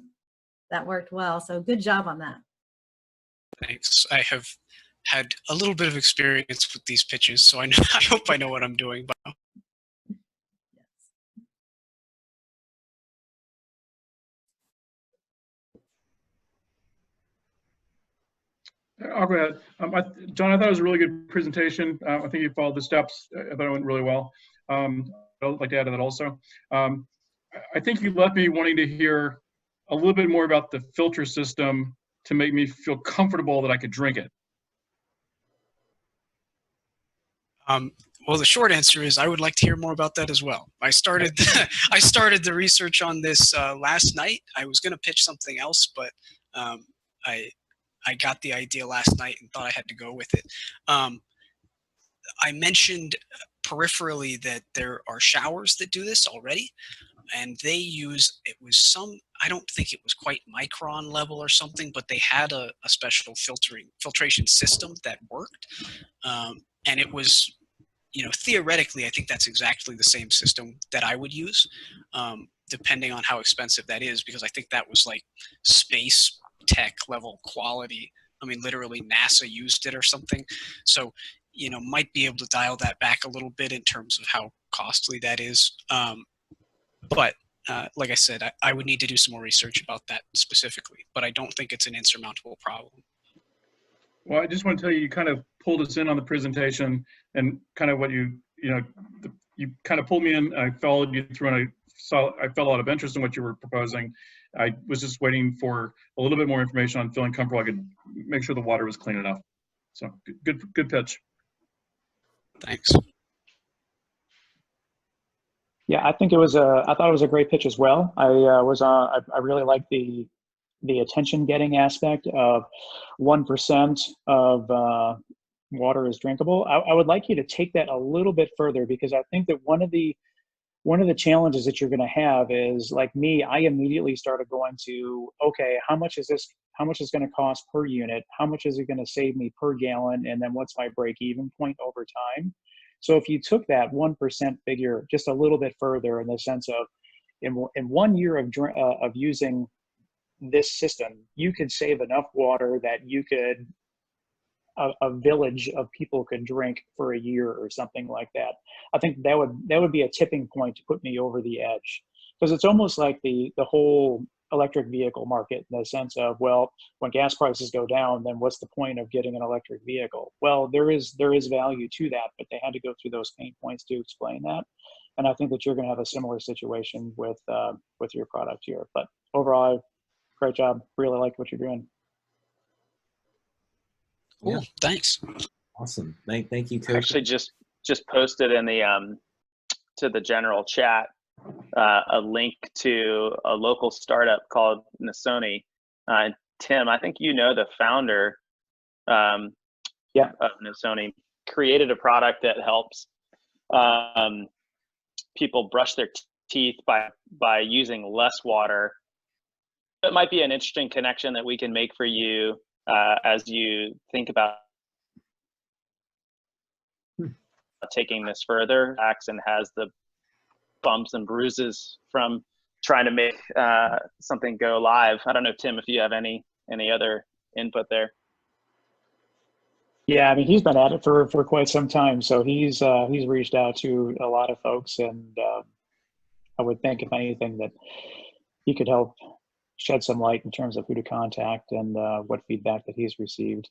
That worked well. So good job on that. Thanks. I have had a little bit of experience with these pitches, so I hope I know what I'm doing by now. I'll go ahead. John, I thought it was a really good presentation. I think you followed the steps. I thought it went really well. I'd like to add to that also. I think you left me wanting to hear a little bit more about the filter system to make me feel comfortable that I could drink it. Well, the short answer is I would like to hear more about that as well. I started the research on this last night. I was going to pitch something else, but I got the idea last night and thought I had to go with it. I mentioned peripherally that there are showers that do this already, and they use, I don't think it was quite micron level or something, but they had a special filtration system that worked. And it was, theoretically, I think that's exactly the same system that I would use, depending on how expensive that is, because I think that was like space tech level quality. I mean, literally NASA used it or something. So, might be able to dial that back a little bit in terms of how costly that is. But like I said, I would need to do some more research about that specifically, but I don't think it's an insurmountable problem. Well, I just want to tell you, you kind of pulled us in on the presentation and kind of what you kind of pulled me in. I followed you through, and I felt a lot of interest in what you were proposing. I was just waiting for a little bit more information on feeling comfortable I could make sure the water was clean enough. So good pitch. Thanks. Yeah, I think I thought it was a great pitch as well. I really like the attention getting aspect of 1% of water is drinkable. I would like you to take that a little bit further, because I think that one of the challenges that you're going to have is, like me, I immediately started going to, okay, how much is going to cost per unit? How much is it going to save me per gallon? And then what's my break even point over time? So if you took that 1% figure just a little bit further, in the sense of in 1 year of using this system, you could save enough water that you could, a village of people could drink for a year or something like that. I think that would be a tipping point to put me over the edge, because it's almost like the whole electric vehicle market, in the sense of, well, when gas prices go down, then what's the point of getting an electric vehicle? Well, there is value to that, but they had to go through those pain points to explain that. And I think that you're going to have a similar situation with your product here. But overall, great job. Really like what you're doing. Cool. Yeah. Thanks. Awesome. Thank you, Coach. Actually, just posted in the to the general chat a link to a local startup called Nasoni. Tim, I think you know the founder of Nasoni, created a product that helps people brush their teeth by using less water. It might be an interesting connection that we can make for you as you think about taking this further. And has the bumps and bruises from trying to make something go live. I don't know, Tim, if you have any other input there. Yeah, I mean, he's been at it for quite some time, so he's reached out to a lot of folks, and I would think, if anything, that he could help shed some light in terms of who to contact and what feedback that he's received.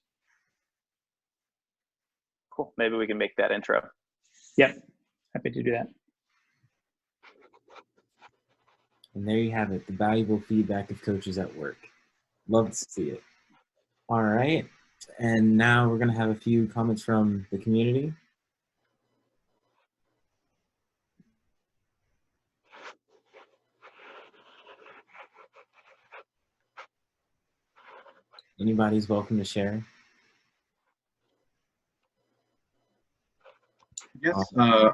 Cool. Maybe we can make that intro. Yep, happy to do that. And there you have it, the valuable feedback of coaches at work. Love to see it. All right. And now we're going to have a few comments from the community. Anybody's welcome to share. Yes,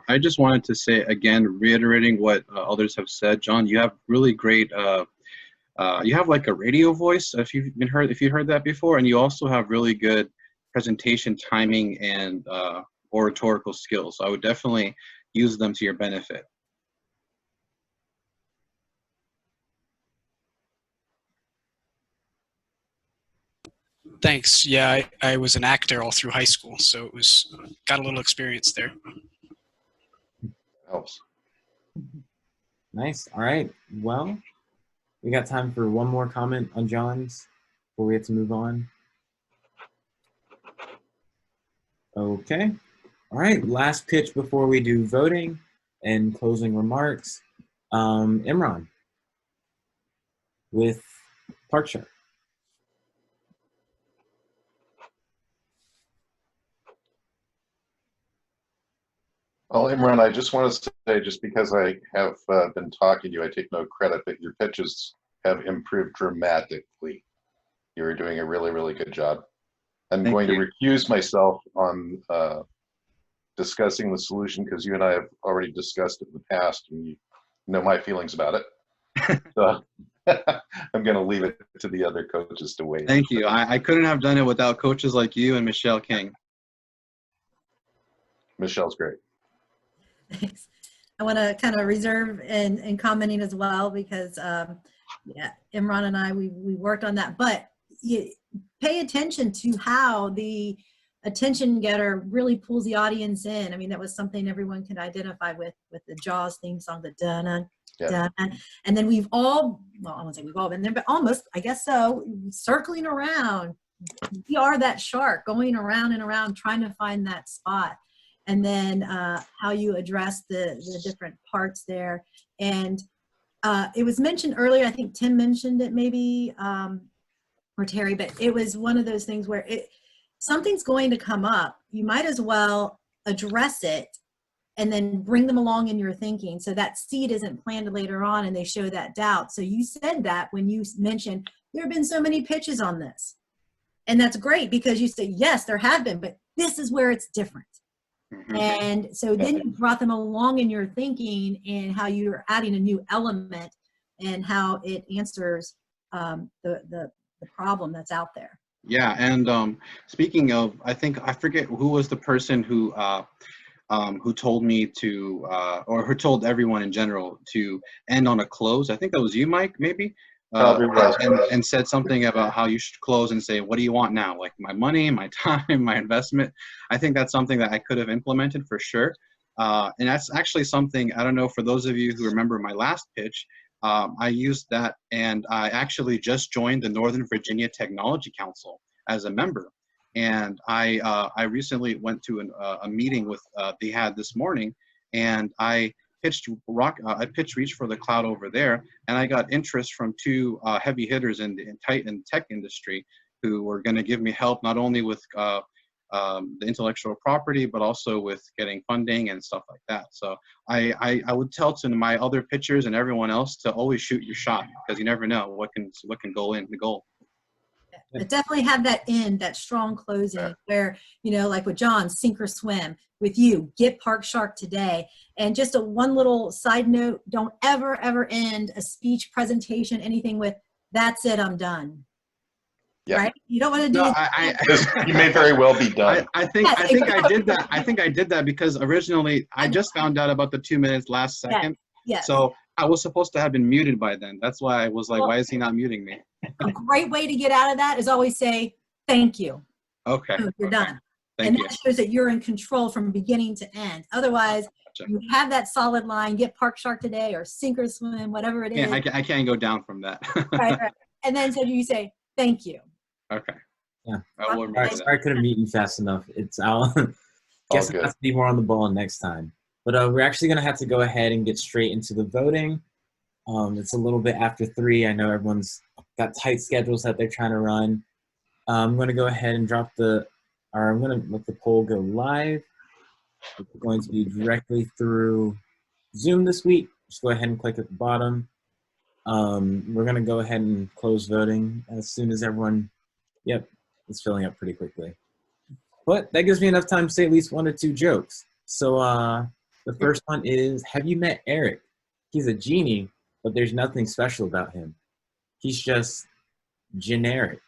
I just wanted to say again, reiterating what others have said. John, you have really great. You have like a radio voice, if you've heard that before, and you also have really good presentation timing and oratorical skills. So I would definitely use them to your benefit. Thanks. Yeah, I was an actor all through high school, so got a little experience there. Helps. Nice. All right. Well, we got time for one more comment on John's before we have to move on. Okay. All right. Last pitch before we do voting and closing remarks. Imran with Park Shark. Well, Imran, I just want to say, just because I have been talking to you, I take no credit, but your pitches have improved dramatically. You're doing a really, really good job. I'm going to recuse myself on discussing the solution, because you and I have already discussed it in the past, and you know my feelings about it. So I'm going to leave it to the other coaches to weigh. Thank you. I couldn't have done it without coaches like you and Michelle King. Michelle's great. Thanks. I want to kind of reserve in commenting as well, because yeah, Imran and I, we worked on that, but you pay attention to how the attention getter really pulls the audience in. I mean, that was something everyone can identify with the Jaws theme song, the dun dun. And then we've all, well, I won't say we've all been there, but almost, I guess so, circling around. We are that shark going around and around trying to find that spot. And then how you address the different parts there. And it was mentioned earlier, I think Tim mentioned it maybe, or Terry, but it was one of those things where something's going to come up. You might as well address it and then bring them along in your thinking so that seed isn't planted later on and they show that doubt. So you said that when you mentioned there have been so many pitches on this. And that's great because you said, yes, there have been, but this is where it's different. And so then you brought them along in your thinking and how you're adding a new element and how it answers the problem that's out there. Yeah, and speaking of, I forget who was the person who told me to, or who told everyone in general to end on a close. I think that was you, Mike, maybe? And said something about how you should close and say, what do you want now? Like my money, my time, my investment. I think that's something that I could have implemented for sure. And that's actually something, I don't know, for those of you who remember my last pitch, I used that, and I actually just joined the Northern Virginia Technology Council as a member. And I recently went to a meeting with they had this morning, and I pitched Reach for the Cloud over there, and I got interest from two heavy hitters in the tech industry who were going to give me help not only with the intellectual property, but also with getting funding and stuff like that. So I would tell to my other pitchers and everyone else to always shoot your shot, because you never know what can go in the goal. But definitely have that end, that strong closing where, you know, like with John, sink or swim. With you, get Park Shark today. And just one little side note, don't ever end a speech, presentation, anything with, that's it, I'm done. Yeah. Right? You don't want to do you may very well be done. I think I did that. I think I did that because originally I just found out about the 2 minutes last second. Yes. So I was supposed to have been muted by then. That's why I was like, why is he not muting me? A great way to get out of that is always say, thank you. Okay. So you're done. Thank That shows that you're in control from beginning to end. Otherwise, you have that solid line, get Park Shark today or sink or swim, whatever it is. Yeah, I can't go down from that. right. And then so you say, thank you. Okay. Yeah. Sorry I couldn't meet you fast enough. I'll guess I have to be more on the ball next time. But we're actually going to have to go ahead and get straight into the voting. It's a little bit after 3. I know everyone's got tight schedules that they're trying to run. I'm going to go ahead and I'm going to let the poll go live. It's going to be directly through Zoom this week. Just go ahead and click at the bottom. We're going to go ahead and close voting as soon as everyone, it's filling up pretty quickly. But that gives me enough time to say at least 1 or 2 jokes. So the first one is, have you met Eric? He's a genie, but there's nothing special about him. He's just generic.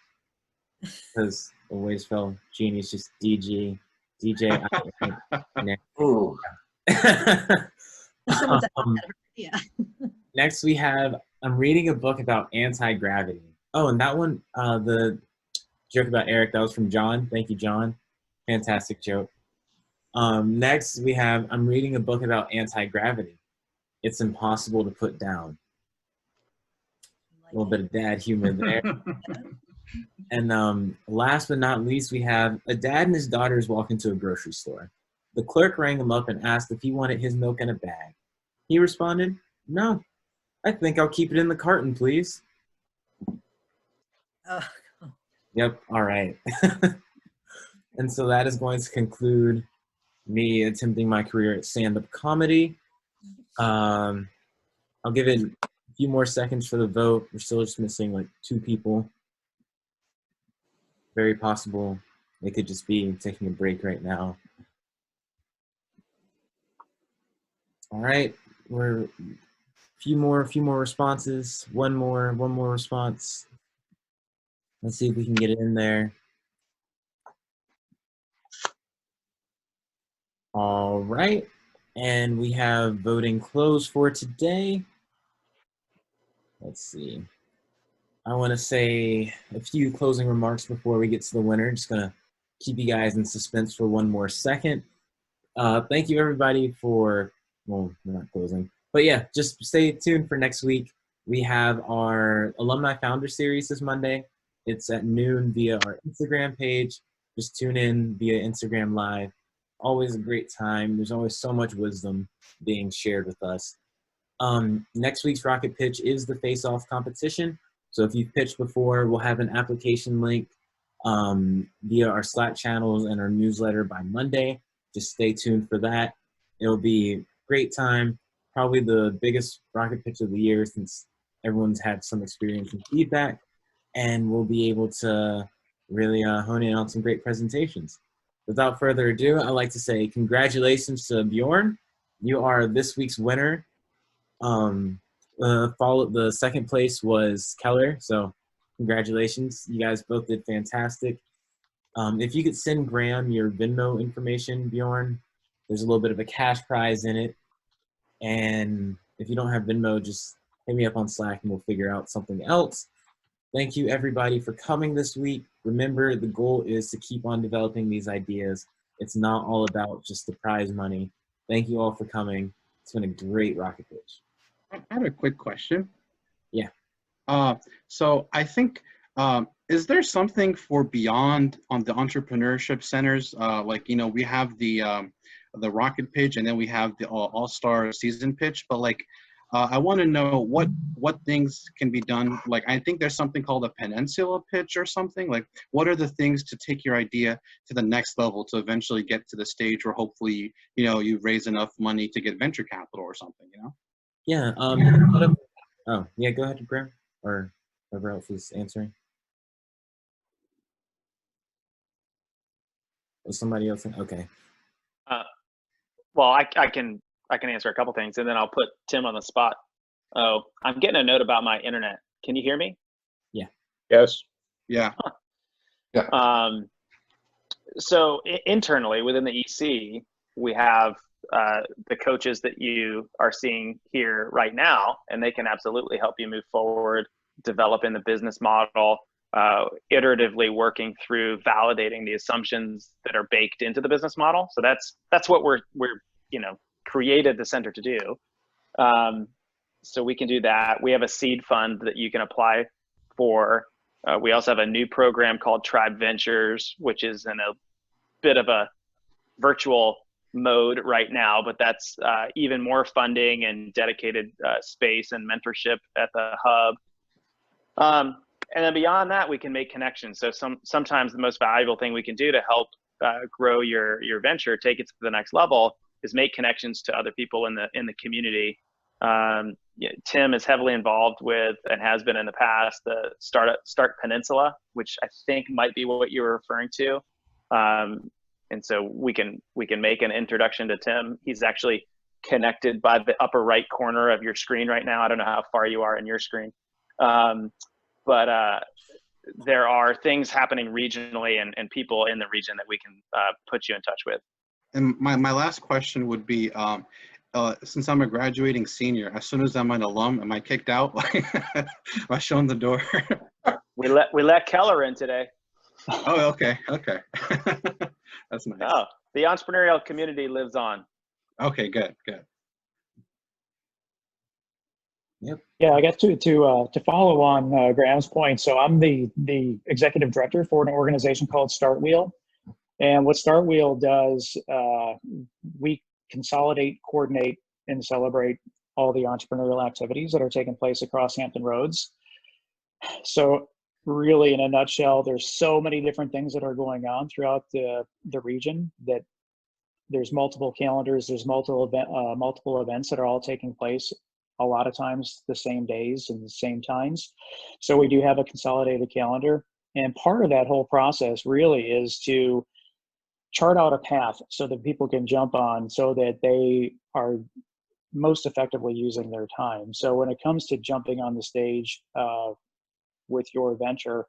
Because the way it's spelled, genie is just DJ. Ooh. Next we have, I'm reading a book about anti-gravity. Oh, and that one, the joke about Eric, that was from John. Thank you, John. Fantastic joke. Next we have, I'm reading a book about anti-gravity. It's impossible to put down. A little bit of dad humor there. And last but not least, we have a dad and his daughters walk into a grocery store. The clerk rang him up and asked if he wanted his milk in a bag. He responded, no, I think I'll keep it in the carton, please. Yep, all right. And so that is going to conclude me attempting my career at stand-up comedy. I'll give it a few more seconds for the vote. We're still just missing like 2 people. Very possible they could just be taking a break right now. All right, we're a few more responses. One more response. Let's see if we can get it in there. All right, and we have voting closed for today. Let's see. I want to say a few closing remarks before we get to the winner. Just going to keep you guys in suspense for 1 more second. Thank you, everybody, for, well, we're not closing. But yeah, just stay tuned for next week. We have our Alumni Founder Series this Monday. It's at noon via our Instagram page. Just tune in via Instagram Live. Always a great time. There's always so much wisdom being shared with us. Next week's Rocket Pitch is the face-off competition. So if you've pitched before, we'll have an application link via our Slack channels and our newsletter by Monday. Just stay tuned for that. It'll be a great time. Probably the biggest rocket pitch of the year since everyone's had some experience and feedback. And we'll be able to really hone in on some great presentations. Without further ado, I'd like to say congratulations to Bjorn. You are this week's winner. The second place was Keller, so congratulations. You guys both did fantastic. If you could send Graham your Venmo information, Bjorn, there's a little bit of a cash prize in it. And if you don't have Venmo, just hit me up on Slack and we'll figure out something else. Thank you, everybody, for coming this week. Remember, the goal is to keep on developing these ideas. It's not all about just the prize money. Thank you all for coming. It's been a great rocket pitch. I have a quick question. Yeah. So I think, is there something for beyond on the entrepreneurship centers? Like, you know, we have the rocket pitch and then we have the all-star season pitch, but like, I want to know what things can be done. Like, I think there's something called a peninsula pitch or something. Like, what are the things to take your idea to the next level to eventually get to the stage where hopefully, you know, you raise enough money to get venture capital or something, you know? Yeah. Oh, yeah, go ahead, Graham, or whoever else is answering. Was somebody else? Okay. Well, I can answer a couple things, and then I'll put Tim on the spot. Oh, I'm getting a note about my internet. Can you hear me? Yeah. Yes. Yeah. Huh. Yeah. So internally within the EC, we have the coaches that you are seeing here right now, and they can absolutely help you move forward, developing the business model, iteratively working through validating the assumptions that are baked into the business model. So that's what we're you know, created the center to do. So we can do that. We have a seed fund that you can apply for. We also have a new program called Tribe Ventures, which is in a bit of a virtual mode right now, but that's even more funding and dedicated space and mentorship at the hub. And then beyond that, we can make connections. So sometimes the most valuable thing we can do to help grow your venture, take it to the next level, is make connections to other people in the community. Yeah, Tim is heavily involved with, and has been in the past, the Start Peninsula, which I think might be what you were referring to. And so we can make an introduction to Tim. He's actually connected by the upper right corner of your screen right now. I don't know how far you are in your screen. But there are things happening regionally and people in the region that we can put you in touch with. And my last question would be, since I'm a graduating senior, as soon as I'm an alum, am I kicked out? Am I shown the door? We let Keller in today. Oh, okay. That's nice. Oh, the entrepreneurial community lives on. Okay, good. Yep. Yeah, I guess to follow on Graham's point. So I'm the executive director for an organization called Startwheel, and what Startwheel does, we consolidate, coordinate, and celebrate all the entrepreneurial activities that are taking place across Hampton Roads. So really, in a nutshell, there's so many different things that are going on throughout the region that there's multiple calendars, there's multiple events that are all taking place a lot of times the same days and the same times. So we do have a consolidated calendar. And part of that whole process really is to chart out a path so that people can jump on so that they are most effectively using their time. So when it comes to jumping on the stage with your venture,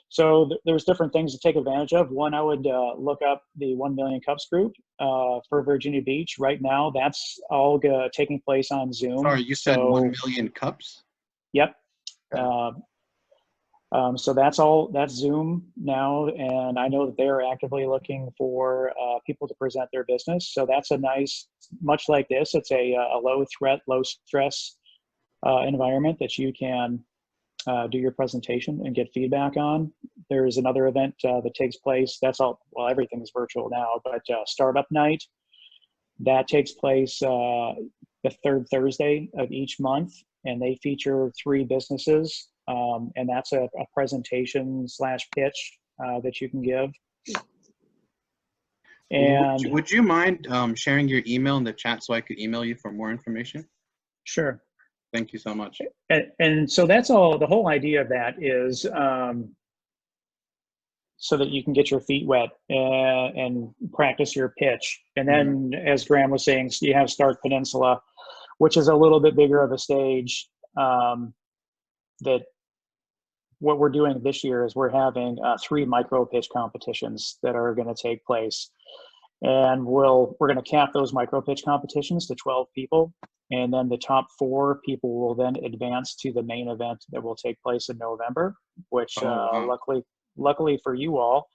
so there's different things to take advantage of. One, I would look up the 1 Million Cups group for Virginia Beach. Right now, that's all taking place on Zoom. Sorry, you said 1 million cups? Yep. So that's Zoom now, and I know that they're actively looking for people to present their business. So that's a nice, much like this, it's a low threat, low stress environment that you can do your presentation and get feedback on. There's another event that takes place, that's all, well, everything's virtual now, but Startup Night, that takes place the third Thursday of each month, and they feature 3 businesses, and that's a presentation / pitch that you can give. Would And you, would you mind sharing your email in the chat so I could email you for more information? sure. Thank you so much. And so that's all, the whole idea of that is so that you can get your feet wet and practice your pitch. And then, as Graham was saying, you have Stark Peninsula, which is a little bit bigger of a stage. That what we're doing this year is we're having 3 micro pitch competitions that are going to take place. And we're going to cap those micro pitch competitions to 12 people. And then the top 4 people will then advance to the main event that will take place in November, which wow. luckily for you all,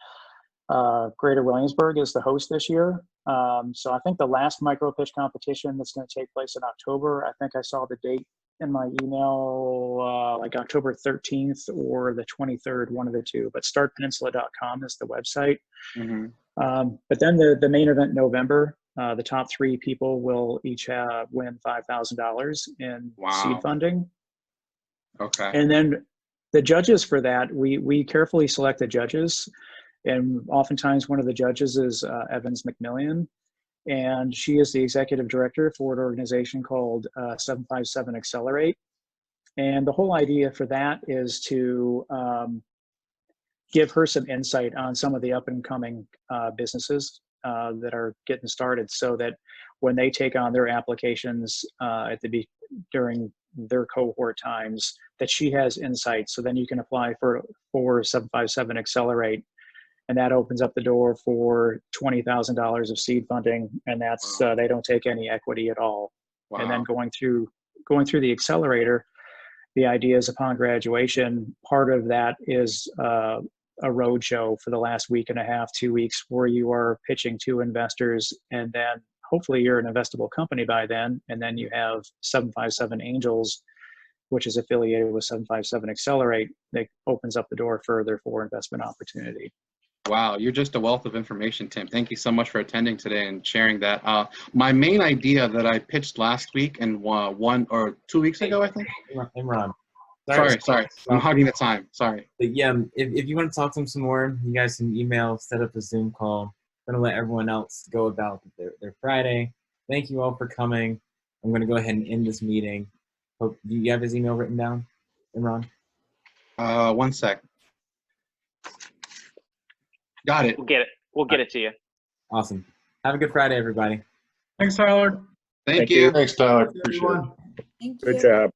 Greater Williamsburg is the host this year. So I think the last micro pitch competition that's going to take place in October, I think I saw the date in my email, like October 13th or the 23rd, one of the two, but startpeninsula.com is the website. But then the main event in November, the top 3 people will each win $5,000 in seed funding. Okay. And then the judges for that, we carefully select the judges. And oftentimes one of the judges is Evans McMillian. And she is the executive director for an organization called 757 Accelerate. And the whole idea for that is to give her some insight on some of the up and coming businesses that are getting started, so that when they take on their applications during their cohort times, that she has insight. So then you can apply for 757 Accelerate. And that opens up the door for $20,000 of seed funding, and that's they don't take any equity at all. Wow. And then going through the accelerator, the idea is upon graduation, part of that is a roadshow for the last week and a half, 2 weeks, where you are pitching to investors, and then hopefully you're an investable company by then, and then you have 757 Angels, which is affiliated with 757 Accelerate, that opens up the door further for investment opportunity. Wow, you're just a wealth of information, Tim. Thank you so much for attending today and sharing that. My main idea that I pitched last week and 1 or 2 weeks ago, I think. Imran. Sorry. I'm hogging the time. Sorry. But yeah, if you want to talk to him some more, you guys can email, set up a Zoom call. I'm going to let everyone else go about their Friday. Thank you all for coming. I'm going to go ahead and end this meeting. Do you have his email written down, Imran? 1 sec. Got it. We'll get it. We'll get it to you. Awesome. Have a good Friday, everybody. Thanks, Tyler. Thank you. Thanks, Tyler. Appreciate it. Thank Good you. job.